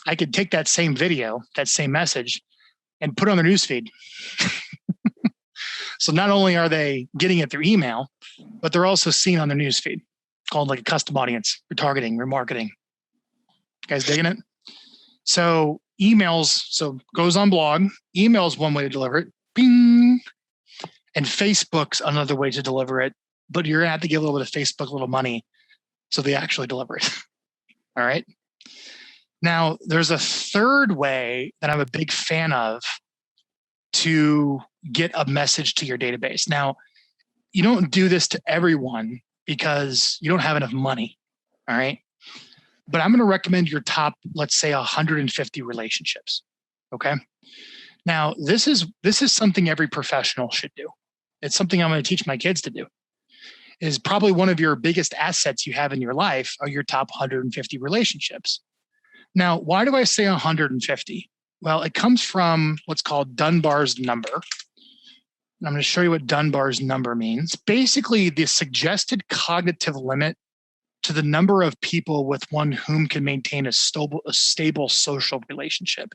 I could take that same video, that same message, and put it on their newsfeed. So not only are they getting it through email, but they're also seen on their newsfeed, called like a custom audience, retargeting, remarketing. You guys digging it? So emails, so goes on blog. Email is one way to deliver it. Bing. And Facebook's another way to deliver it. But you're going to have to give a little bit of Facebook a little money so they actually deliver it. All right. Now, there's a third way that I'm a big fan of to get a message to your database. Now, you don't do this to everyone because you don't have enough money. All right. But I'm going to recommend your top, let's say 150 relationships. Okay. Now, this is something every professional should do. It's something I'm going to teach my kids to do. Is probably one of your biggest assets you have in your life are your top 150 relationships. Now, why do I say 150? Well, it comes from what's called Dunbar's number. And I'm going to show you what Dunbar's number means. Basically, the suggested cognitive limit to the number of people with one whom can maintain a stable social relationship.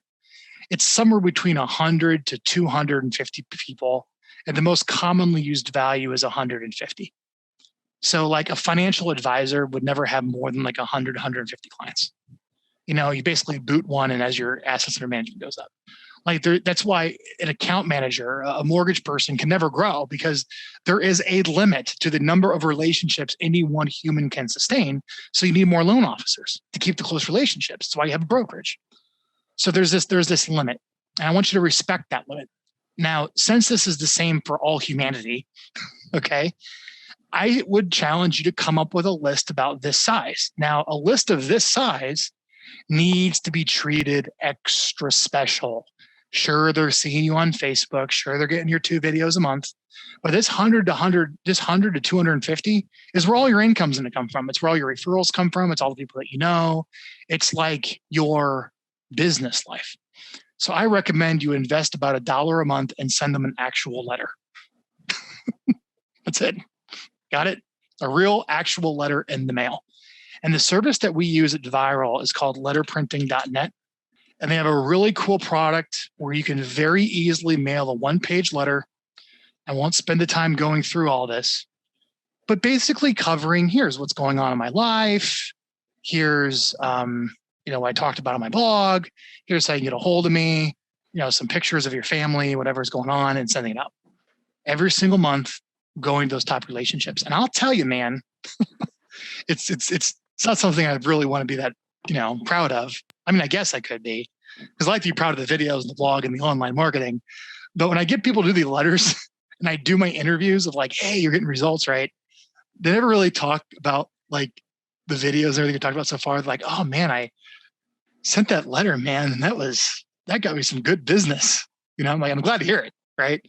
It's somewhere between 100 to 250 people, and the most commonly used value is 150. So like a financial advisor would never have more than like 100, 150 clients. You know, you basically boot one, and as your assets under management goes up. That's why an account manager, a mortgage person can never grow, because there is a limit to the number of relationships any one human can sustain. So you need more loan officers to keep the close relationships. That's why you have a brokerage. So there's this limit, and I want you to respect that limit. Now, since this is the same for all humanity, okay, I would challenge you to come up with a list about this size. Now, a list of this size needs to be treated extra special. Sure, they're seeing you on Facebook. Sure, they're getting your 2 videos a month. But this 100 to 250 is where all your income's going to come from. It's where all your referrals come from. It's all the people that you know. It's like your business life. So I recommend you invest about $1 a month and send them an actual letter. That's it. Got it? A real actual letter in the mail. And the service that we use at Vyral is called letterprinting.net. And they have a really cool product where you can very easily mail a 1-page letter. I won't spend the time going through all this, but basically covering, here's what's going on in my life. Here's, I talked about on my blog. Here's how you get a hold of me, some pictures of your family, whatever's going on, and sending it out every single month, going to those top relationships. And I'll tell you, man, it's not something I really want to be that, proud of. I mean, I guess I could be, because I like to be proud of the videos and the blog and the online marketing. But when I get people to do the letters and I do my interviews of like, hey, you're getting results, right? They never really talk about like the videos and everything we talked about so far. They're like, oh man, I sent that letter, man. And that got me some good business. I'm like, I'm glad to hear it, right?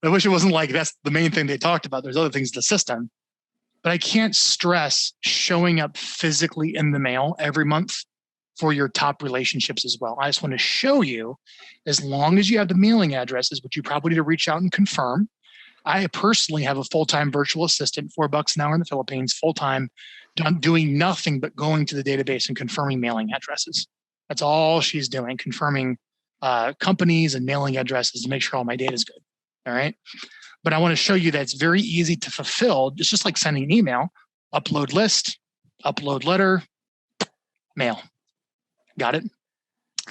I wish it wasn't like that's the main thing they talked about. There's other things in the system. But I can't stress showing up physically in the mail every month for your top relationships as well. I just want to show you, as long as you have the mailing addresses, which you probably need to reach out and confirm. I personally have a full-time virtual assistant, $4 an hour in the Philippines, full-time, doing nothing but going to the database and confirming mailing addresses. That's all she's doing, confirming companies and mailing addresses to make sure all my data is good. All right. But I want to show you that it's very easy to fulfill. It's just like sending an email, upload list, upload letter, mail. Got it?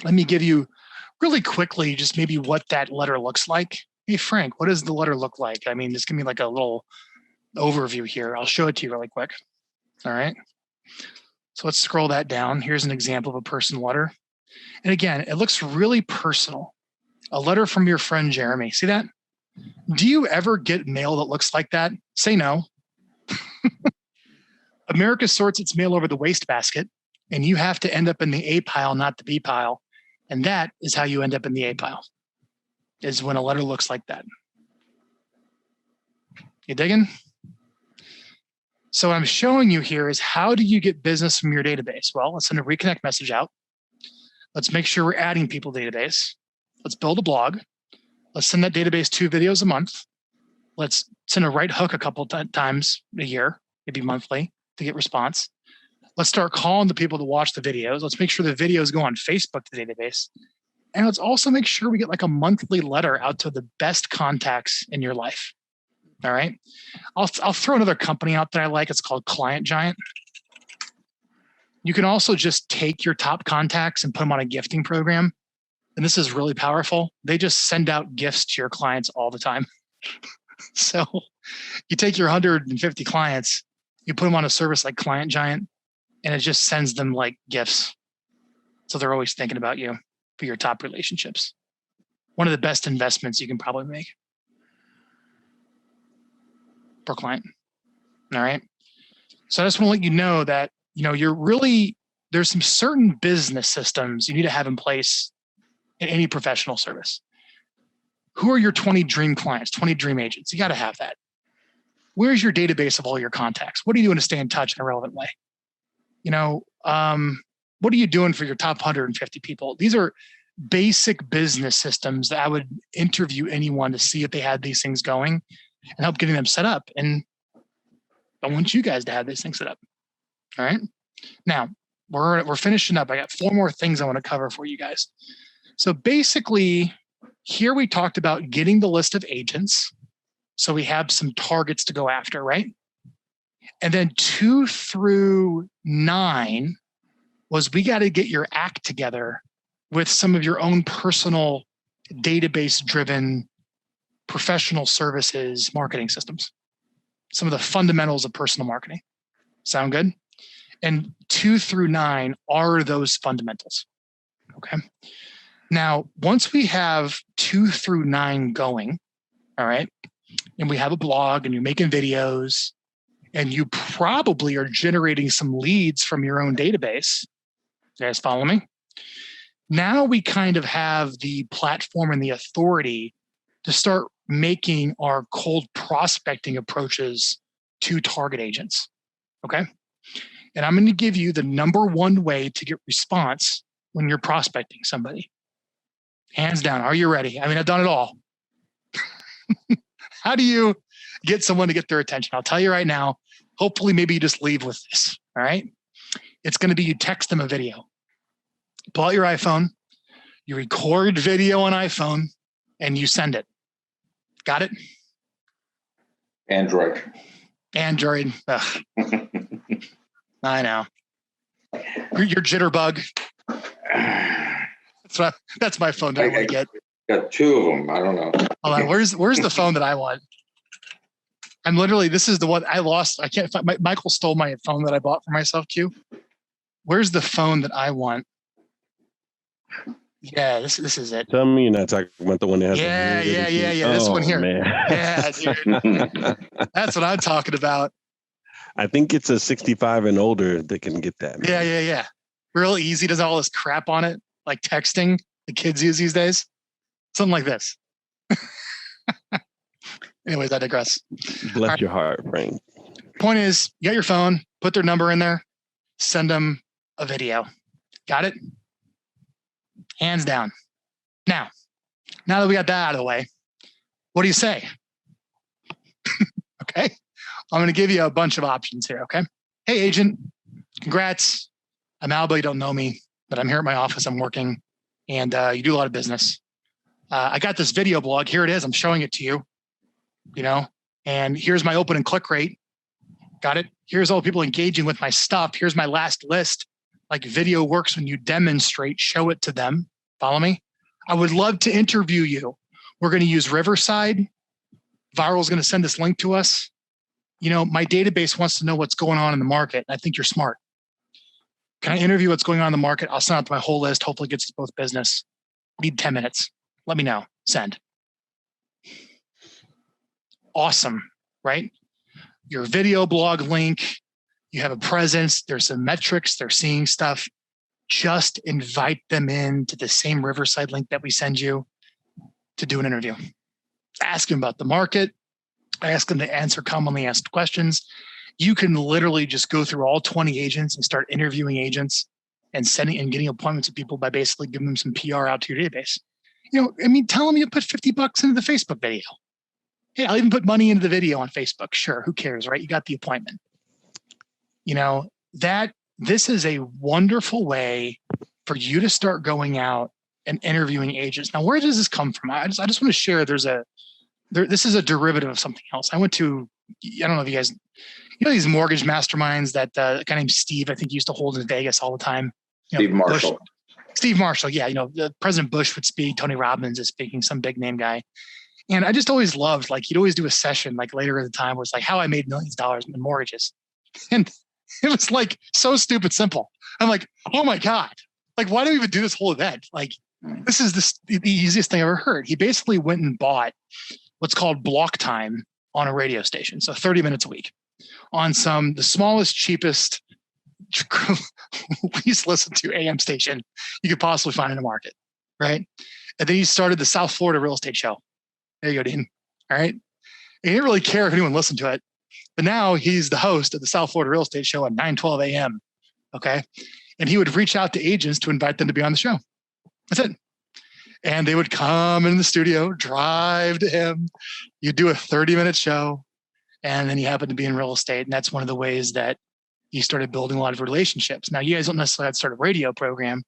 Let me give you really quickly just maybe what that letter looks like. Hey, Frank, what does the letter look like? I mean, just give me like a little overview here. I'll show it to you really quick. All right. So let's scroll that down. Here's an example of a personal letter. And again, it looks really personal. A letter from your friend, Jeremy. See that? Do you ever get mail that looks like that? Say no. America sorts its mail over the wastebasket, and you have to end up in the A pile, not the B pile. And that is how you end up in the A pile, is when a letter looks like that. You digging? So what I'm showing you here is how do you get business from your database? Well, let's send a reconnect message out. Let's make sure we're adding people to the database. Let's build a blog. Let's send that database 2 videos a month. Let's send a right hook a couple times a year, maybe monthly, to get response. Let's start calling the people to watch the videos. Let's make sure the videos go on Facebook to the database. And let's also make sure we get like a monthly letter out to the best contacts in your life. All right. I'll throw another company out that I like. It's called Client Giant. You can also just take your top contacts and put them on a gifting program. And this is really powerful. They just send out gifts to your clients all the time. So you take your 150 clients, you put them on a service like Client Giant, and it just sends them like gifts. So they're always thinking about you for your top relationships. One of the best investments you can probably make per client. All right. So I just want to let you know that, there's some certain business systems you need to have in place in any professional service. Who are your 20 dream clients, 20 dream agents? You got to have that. Where's your database of all your contacts? What are you doing to stay in touch in a relevant way? What are you doing for your top 150 people? These are basic business systems that I would interview anyone to see if they had these things going and help getting them set up. And I want you guys to have these things set up. All right. Now we're finishing up. I got 4 more things I want to cover for you guys. So basically, here we talked about getting the list of agents. So we have some targets to go after, right? And then 2 through 9 was we got to get your act together with some of your own personal database-driven professional services marketing systems. Some of the fundamentals of personal marketing. Sound good? And 2 through 9 are those fundamentals. Okay. Now, once we have 2 through 9 going, all right, and we have a blog and you're making videos and you probably are generating some leads from your own database. You guys follow me? Now we kind of have the platform and the authority to start making our cold prospecting approaches to target agents. Okay. And I'm going to give you the number one way to get response when you're prospecting somebody. Hands down. Are you ready? I mean, I've done it all. How do you get someone to get their attention? I'll tell you right now. Hopefully, maybe you just leave with this. All right. It's going to be you text them a video. Pull out your iPhone, you record video on iPhone, and you send it. Got it? Android. Ugh. I know. Your jitterbug. That's my phone that I get. Got two of them. I don't know. Hold on. Where's the phone that I want? I'm literally, this is the one I lost. I can't find. Michael stole my phone that I bought for myself, Q. Where's the phone that I want? Yeah, this is it. Tell me you're not talking about the one that has Yeah. This one here. Man. Yeah, dude. That's what I'm talking about. I think it's a 65 and older that can get that. Man. Yeah. Real easy. Does all this crap on it, like texting the kids use these days. Something like this. Anyways, I digress. Bless your heart, Frank. Point is, you got your phone, put their number in there, send them a video. Got it? Hands down. Now that we got that out of the way, what do you say? Okay. I'm going to give you a bunch of options here. Okay. Hey, agent, congrats. I'm Alba. You don't know me, but I'm here at my office. I'm working and you do a lot of business. I got this video blog. Here it is. I'm showing it to you, and here's my open and click rate. Got it. Here's all the people engaging with my stuff. Here's my last list. Like video works when you demonstrate, show it to them. Follow me? I would love to interview you. We're going to use Riverside. Vyral's going to send this link to us. My database wants to know what's going on in the market. I think you're smart. Can I interview what's going on in the market? I'll send out my whole list. Hopefully it gets us both business. Need 10 minutes. Let me know. Send. Awesome, right? Your video blog link. You have a presence. There's some metrics. They're seeing stuff. Just invite them in to the same Riverside link that we send you to do an interview. Ask them about the market. Ask them to answer commonly asked questions. You can literally just go through all 20 agents and start interviewing agents and sending and getting appointments with people by basically giving them some PR out to your database. Tell them you put $50 into the Facebook video. Hey, I'll even put money into the video on Facebook. Sure. Who cares, right? You got the appointment. This is a wonderful way for you to start going out and interviewing agents. Now, where does this come from? I just want to share. This is a derivative of something else. I went to, I don't know if you guys, these mortgage masterminds that a guy named Steve, I think used to hold in Vegas all the time. Steve Marshall. Steve Marshall. Yeah. President Bush would speak. Tony Robbins is speaking, some big name guy. And I just always loved, he'd always do a session later at the time was how I made millions of dollars in mortgages. And it was so stupid simple. I'm like, oh my God, why do we even do this whole event? This is the easiest thing I ever heard. He basically went and bought what's called block time on a radio station. So 30 minutes a week on the smallest, cheapest, least listened to AM station you could possibly find in the market. Right. And then he started the South Florida real estate show. There you go, Dean. All right. He didn't really care if anyone listened to it, but now he's the host of the South Florida real estate show at 9:12 a.m. Okay. And he would reach out to agents to invite them to be on the show. That's it. And they would come in the studio, drive to him. You do a 30-minute show, and then you happen to be in real estate. And that's one of the ways that he started building a lot of relationships. Now, you guys don't necessarily have to start a radio program,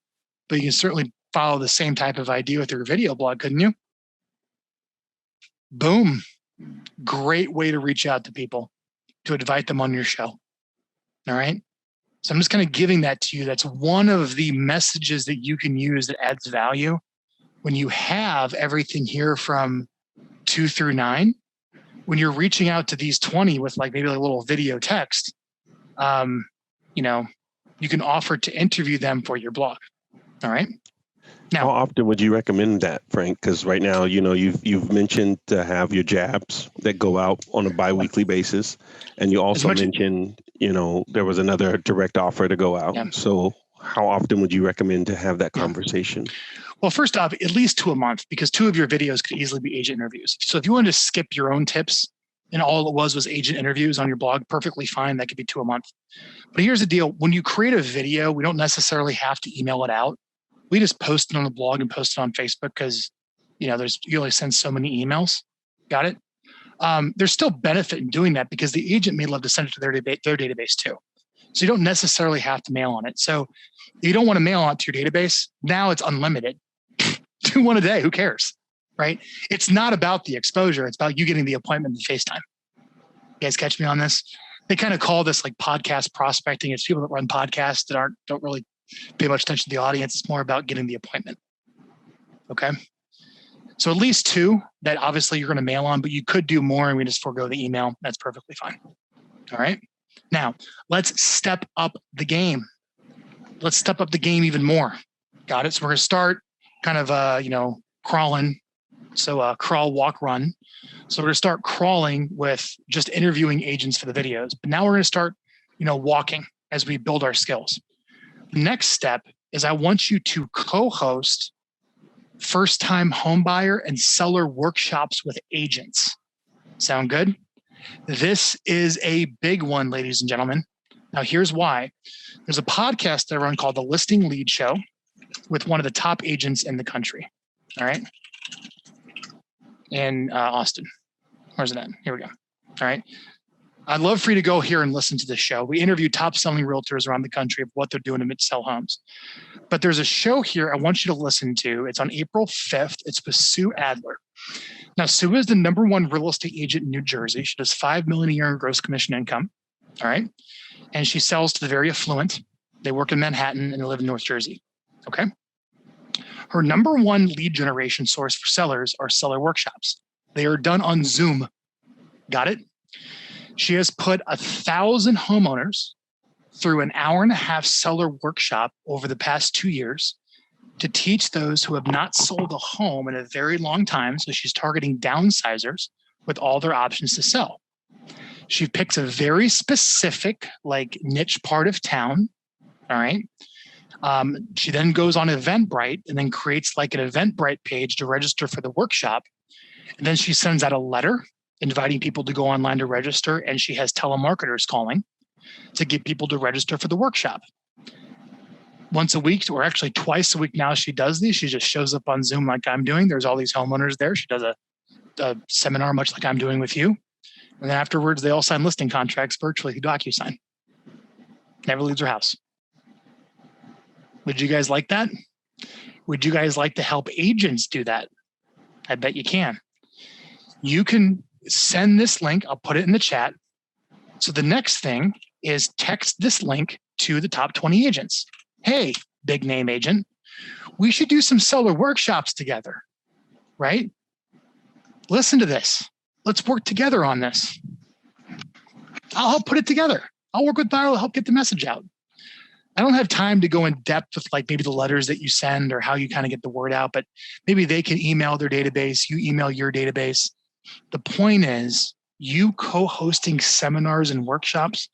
but you can certainly follow the same type of idea with your video blog, couldn't you? Boom. Great way to reach out to people, to invite them on your show. All right. So I'm just kind of giving that to you. That's one of the messages that you can use that adds value when you have everything here from 2 through 9. When you're reaching out to these 20 with maybe a little video text, you can offer to interview them for your blog. All right. How Now, often would you recommend that, Frank? Because right now, you've mentioned to have your jabs that go out on a biweekly basis, and you also much- mentioned, there was another direct offer to go out. Yeah. So how often would you recommend to have that conversation? well, first off, at least 2 a month, because 2 of your videos could easily be agent interviews. So if you wanted to skip your own tips and all it was agent interviews on your blog, perfectly fine. That could be 2 a month. But here's the deal. When you create a video, we don't necessarily have to email it out. We just post it on the blog and post it on Facebook because, you only send so many emails. Got it? There's still benefit in doing that because the agent may love to send it to their database too. So you don't necessarily have to mail on it. So if you don't want to mail on to your database, now it's unlimited. Do one a day. Who cares? Right? It's not about the exposure. It's about you getting the appointment to FaceTime. You guys catch me on this? They kind of call this like podcast prospecting. It's people that run podcasts that don't really pay much attention to the audience. It's more about getting the appointment. Okay. So at least 2 that obviously you're going to mail on, but you could do more and we just forego the email. That's perfectly fine. All right. Now let's step up the game. Let's step up the game even more. Got it. So we're going to start kind of, crawling. So crawl, walk, run. So we're going to start crawling with just interviewing agents for the videos. But now we're going to start, walking as we build our skills. Next step is I want you to co-host first-time homebuyer and seller workshops with agents. Sound good? This is a big one, ladies and gentlemen. Now, here's why. There's a podcast that I run called The Listing Lead Show with one of the top agents in the country. All right. In Austin. Where's it at? Here we go. All right. I'd love for you to go here and listen to this show. We interview top selling realtors around the country of what they're doing to sell homes. But there's a show here I want you to listen to. It's on April 5th. It's with Sue Adler. Now, Sue is the #1 real estate agent in New Jersey. She does $5 million a year in gross commission income. All right. And she sells to the very affluent. They work in Manhattan and they live in North Jersey. Okay. Her #1 lead generation source for sellers are seller workshops. They are done on Zoom. Got it? She has put 1,000 homeowners through an hour-and-a-half seller workshop over the past 2 years to teach those who have not sold a home in a very long time. So she's targeting downsizers with all their options to sell. She picks a very specific, niche part of town. All right. She then goes on Eventbrite and then creates an Eventbrite page to register for the workshop. And then she sends out a letter inviting people to go online to register. And she has telemarketers calling to get people to register for the workshop. Once a week, or actually twice a week now, she does these. She just shows up on Zoom like I'm doing. There's all these homeowners there. She does a seminar much like I'm doing with you. And then afterwards, they all sign listing contracts virtually through DocuSign. Never leaves her house. Would you guys like that? Would you guys like to help agents do that? I bet you can. You can send this link. I'll put it in the chat. So the next thing is text this link to the top 20 agents. Hey, big name agent, we should do some seller workshops together, right? Listen to this. Let's work together on this. I'll help put it together. I'll work with Vyral to help get the message out. I don't have time to go in depth with maybe the letters that you send or how you kind of get the word out, but maybe they can email their database, you email your database. The point is you co-hosting seminars and workshops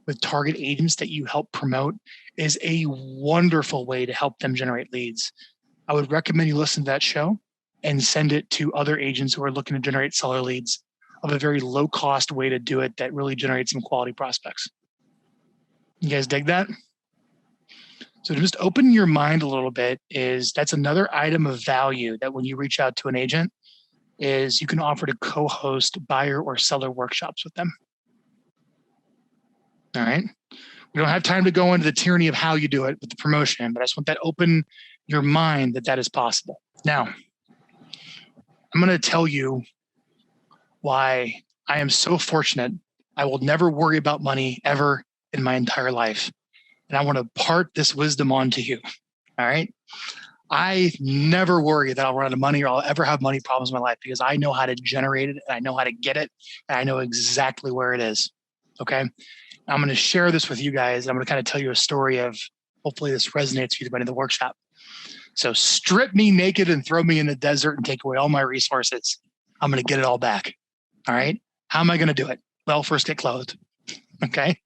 with target agents that you help promote is a wonderful way to help them generate leads. I would recommend you listen to that show and send it to other agents who are looking to generate seller leads of a very low cost way to do it that really generates some quality prospects. You guys dig that? So just open your mind a little bit that's another item of value that when you reach out to an agent is you can offer to co-host buyer or seller workshops with them. All right. We don't have time to go into the tyranny of how you do it with the promotion, but I just want that open your mind that is possible. Now, I'm going to tell you why I am so fortunate. I will never worry about money ever in my entire life. And I want to part this wisdom on to you. All right. I never worry that I'll run out of money or I'll ever have money problems in my life because I know how to generate it and I know how to get it. And I know exactly where it is. Okay. I'm going to share this with you guys. I'm going to kind of tell you a story of hopefully this resonates with you by the workshop. So strip me naked and throw me in the desert and take away all my resources. I'm going to get it all back. All right. How am I going to do it? Well, first get clothed. Okay.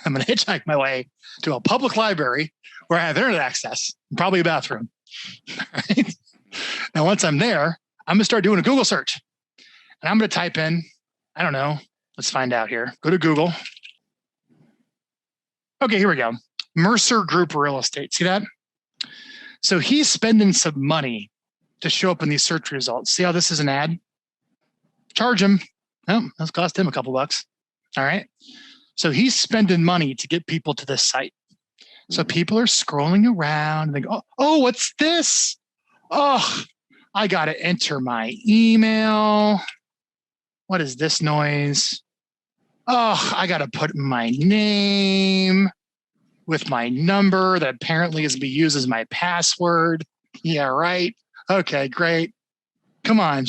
I'm going to hitchhike my way to a public library where I have internet access, and probably a bathroom. All right. Now, once I'm there, I'm going to start doing a Google search. And I'm going to type in, I don't know. Let's find out here. Go to Google. Okay, here we go. Mercer Group Real Estate. See that? So he's spending some money to show up in these search results. See how this is an ad? Charge him. Oh, that's cost him a couple bucks. All right. So he's spending money to get people to this site. So people are scrolling around and they go, oh, what's this? Oh, I got to enter my email. What is this noise? Oh, I got to put my name with my number that apparently is to be used as my password. Yeah, right. Okay, great. Come on.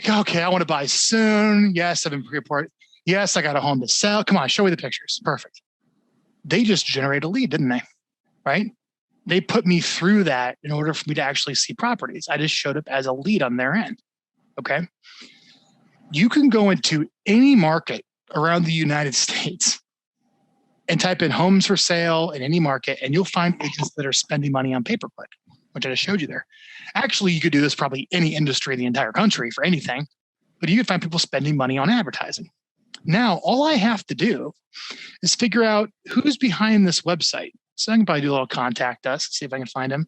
Okay, I want to buy soon. Yes, I've been pre-reported. Yes, I got a home to sell. Come on, show me the pictures. Perfect. They just generated a lead, didn't they? Right? They put me through that in order for me to actually see properties. I just showed up as a lead on their end. Okay. You can go into any market around the United States and type in homes for sale in any market, and you'll find agents that are spending money on pay-per-click, which I just showed you there. Actually, you could do this probably any industry in the entire country for anything, but you could find people spending money on advertising. Now, all I have to do is figure out who's behind this website. So I can probably do a little contact us, see if I can find him.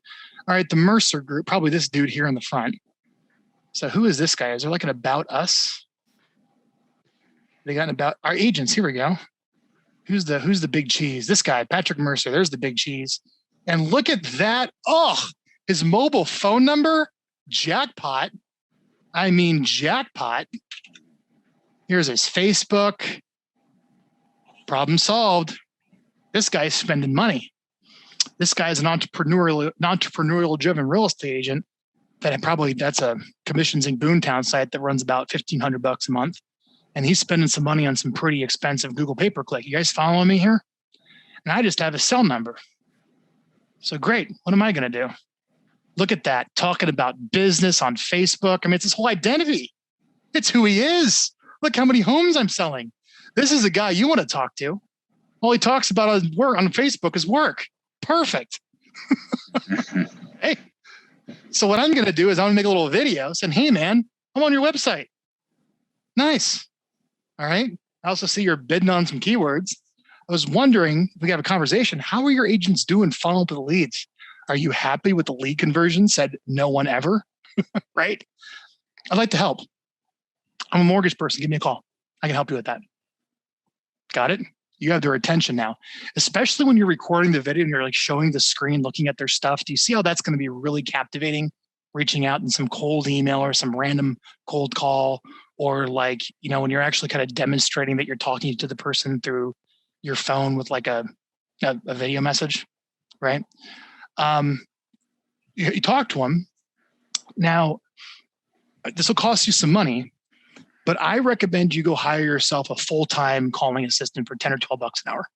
All right, the Mercer Group, probably this dude here in the front. So who is this guy? Is there like an about us? They got an about our agents. Here we go. Who's the big cheese? This guy, Patrick Mercer. There's the big cheese. And look at that. Oh, his mobile phone number. Jackpot. I mean, jackpot. Here's his Facebook. Problem solved. This guy's spending money. This guy is an entrepreneurial driven real estate agent that's a Commissions in Boontown site that runs about $1,500 a month. And he's spending some money on some pretty expensive Google pay-per-click. You guys following me here? And I just have a cell number. So great. What am I going to do? Look at that. Talking about business on Facebook. I mean, it's his whole identity. It's who he is. Look how many homes I'm selling. This is a guy you want to talk to. All he talks about on work on Facebook is work. Perfect. Hey. So what I'm going to do is I'm going to make a little video saying, hey, man, I'm on your website. Nice. All right. I also see you're bidding on some keywords. I was wondering if we could have a conversation. How are your agents doing following up with the leads? Are you happy with the lead conversion? Said no one ever, right? I'd like to help. I'm a mortgage person. Give me a call. I can help you with that. Got it? You have their attention now, especially when you're recording the video and you're like showing the screen, looking at their stuff. Do you see how that's going to be really captivating? Reaching out in some cold email or some random cold call, or like, when you're actually kind of demonstrating that you're talking to the person through your phone with like a video message, right? You talk to them. Now, this will cost you some money, but I recommend you go hire yourself a full-time calling assistant for 10 or 12 bucks an hour.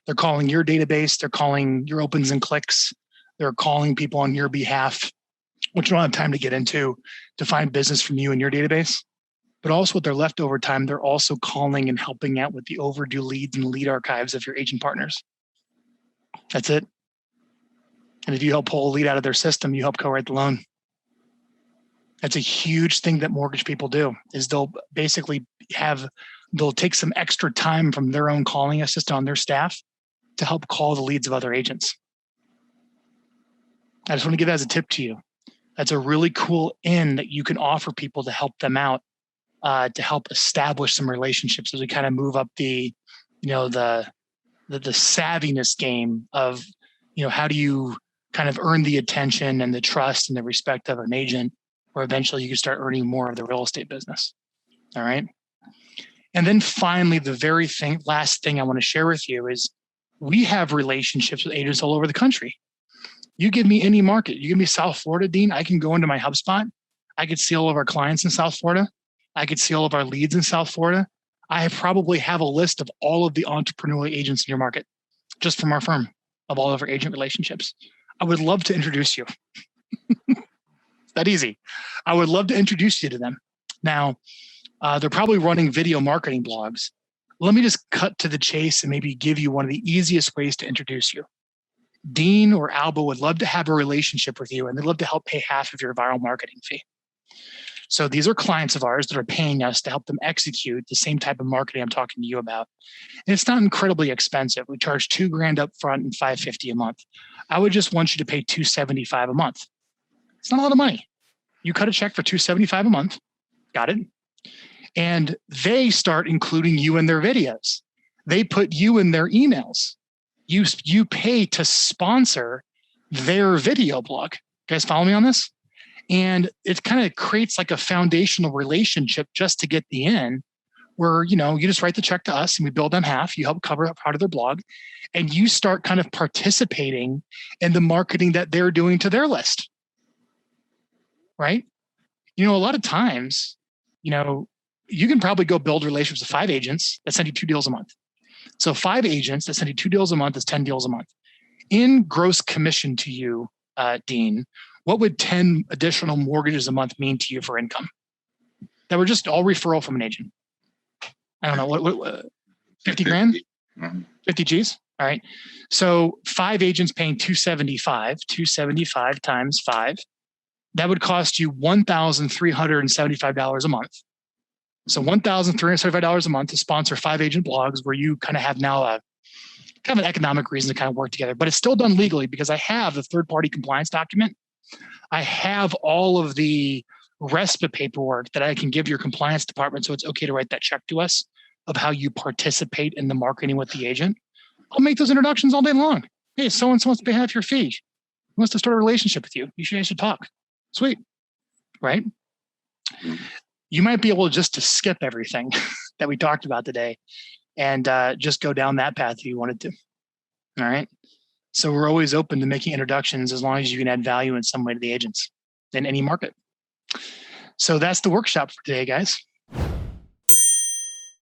They're calling your database. They're calling your opens and clicks. They're calling people on your behalf, which you don't have time to get into, to find business from you in your database. But also with their leftover time, they're also calling and helping out with the overdue leads and lead archives of your agent partners. That's it. And if you help pull a lead out of their system, you help co-write the loan. That's a huge thing that mortgage people do, is they'll take some extra time from their own calling assistant on their staff to help call the leads of other agents. I just want to give that as a tip to you. That's a really cool in that you can offer people to help them out, to help establish some relationships as we kind of move up the savviness game of, how do you kind of earn the attention and the trust and the respect of an agent, where eventually you can start earning more of the real estate business. All right. And then finally, the last thing I want to share with you is we have relationships with agents all over the country. You give me any market, you give me South Florida, Dean, I can go into my HubSpot. I could see all of our clients in South Florida. I could see all of our leads in South Florida. I probably have a list of all of the entrepreneurial agents in your market, just from our firm, of all of our agent relationships. I would love to introduce you. It's that easy. I would love to introduce you to them. Now, they're probably running video marketing blogs. Let me just cut to the chase and maybe give you one of the easiest ways to introduce you. Dean or Alba would love to have a relationship with you, and they'd love to help pay half of your viral marketing fee. So these are clients of ours that are paying us to help them execute the same type of marketing I'm talking to you about. And it's not incredibly expensive. We charge $2,000 up front and $550 a month. I would just want you to pay $275 a month. It's not a lot of money. You cut a check for $275 a month. Got it? And they start including you in their videos. They put you in their emails. You pay to sponsor their video blog. You guys follow me on this? And it kind of creates like a foundational relationship just to get the in, where, you just write the check to us and we bill them half. You help cover up part of their blog, and you start kind of participating in the marketing that they're doing to their list. Right? A lot of times, you can probably go build relationships with 5 agents that send you 2 deals a month. So 5 agents that send you 2 deals a month is 10 deals a month. In gross commission to you, Dean, what would 10 additional mortgages a month mean to you for income? That were just all referral from an agent. I don't know, what 50 grand? 50 G's? All right. So 5 agents paying 275 times 5. That would cost you $1,375 a month. So $1,375 a month to sponsor 5 agent blogs, where you kind of have now a kind of an economic reason to kind of work together, but it's still done legally because I have the third-party compliance document. I have all of the RESPA paperwork that I can give your compliance department, so it's okay to write that check to us of how you participate in the marketing with the agent. I'll make those introductions all day long. Hey, so-and-so wants to pay half your fee. He wants to start a relationship with you. You guys should talk. Sweet, right? You might be able just to skip everything that we talked about today and just go down that path if you wanted to. All right. So we're always open to making introductions as long as you can add value in some way to the agents in any market. So that's the workshop for today, guys.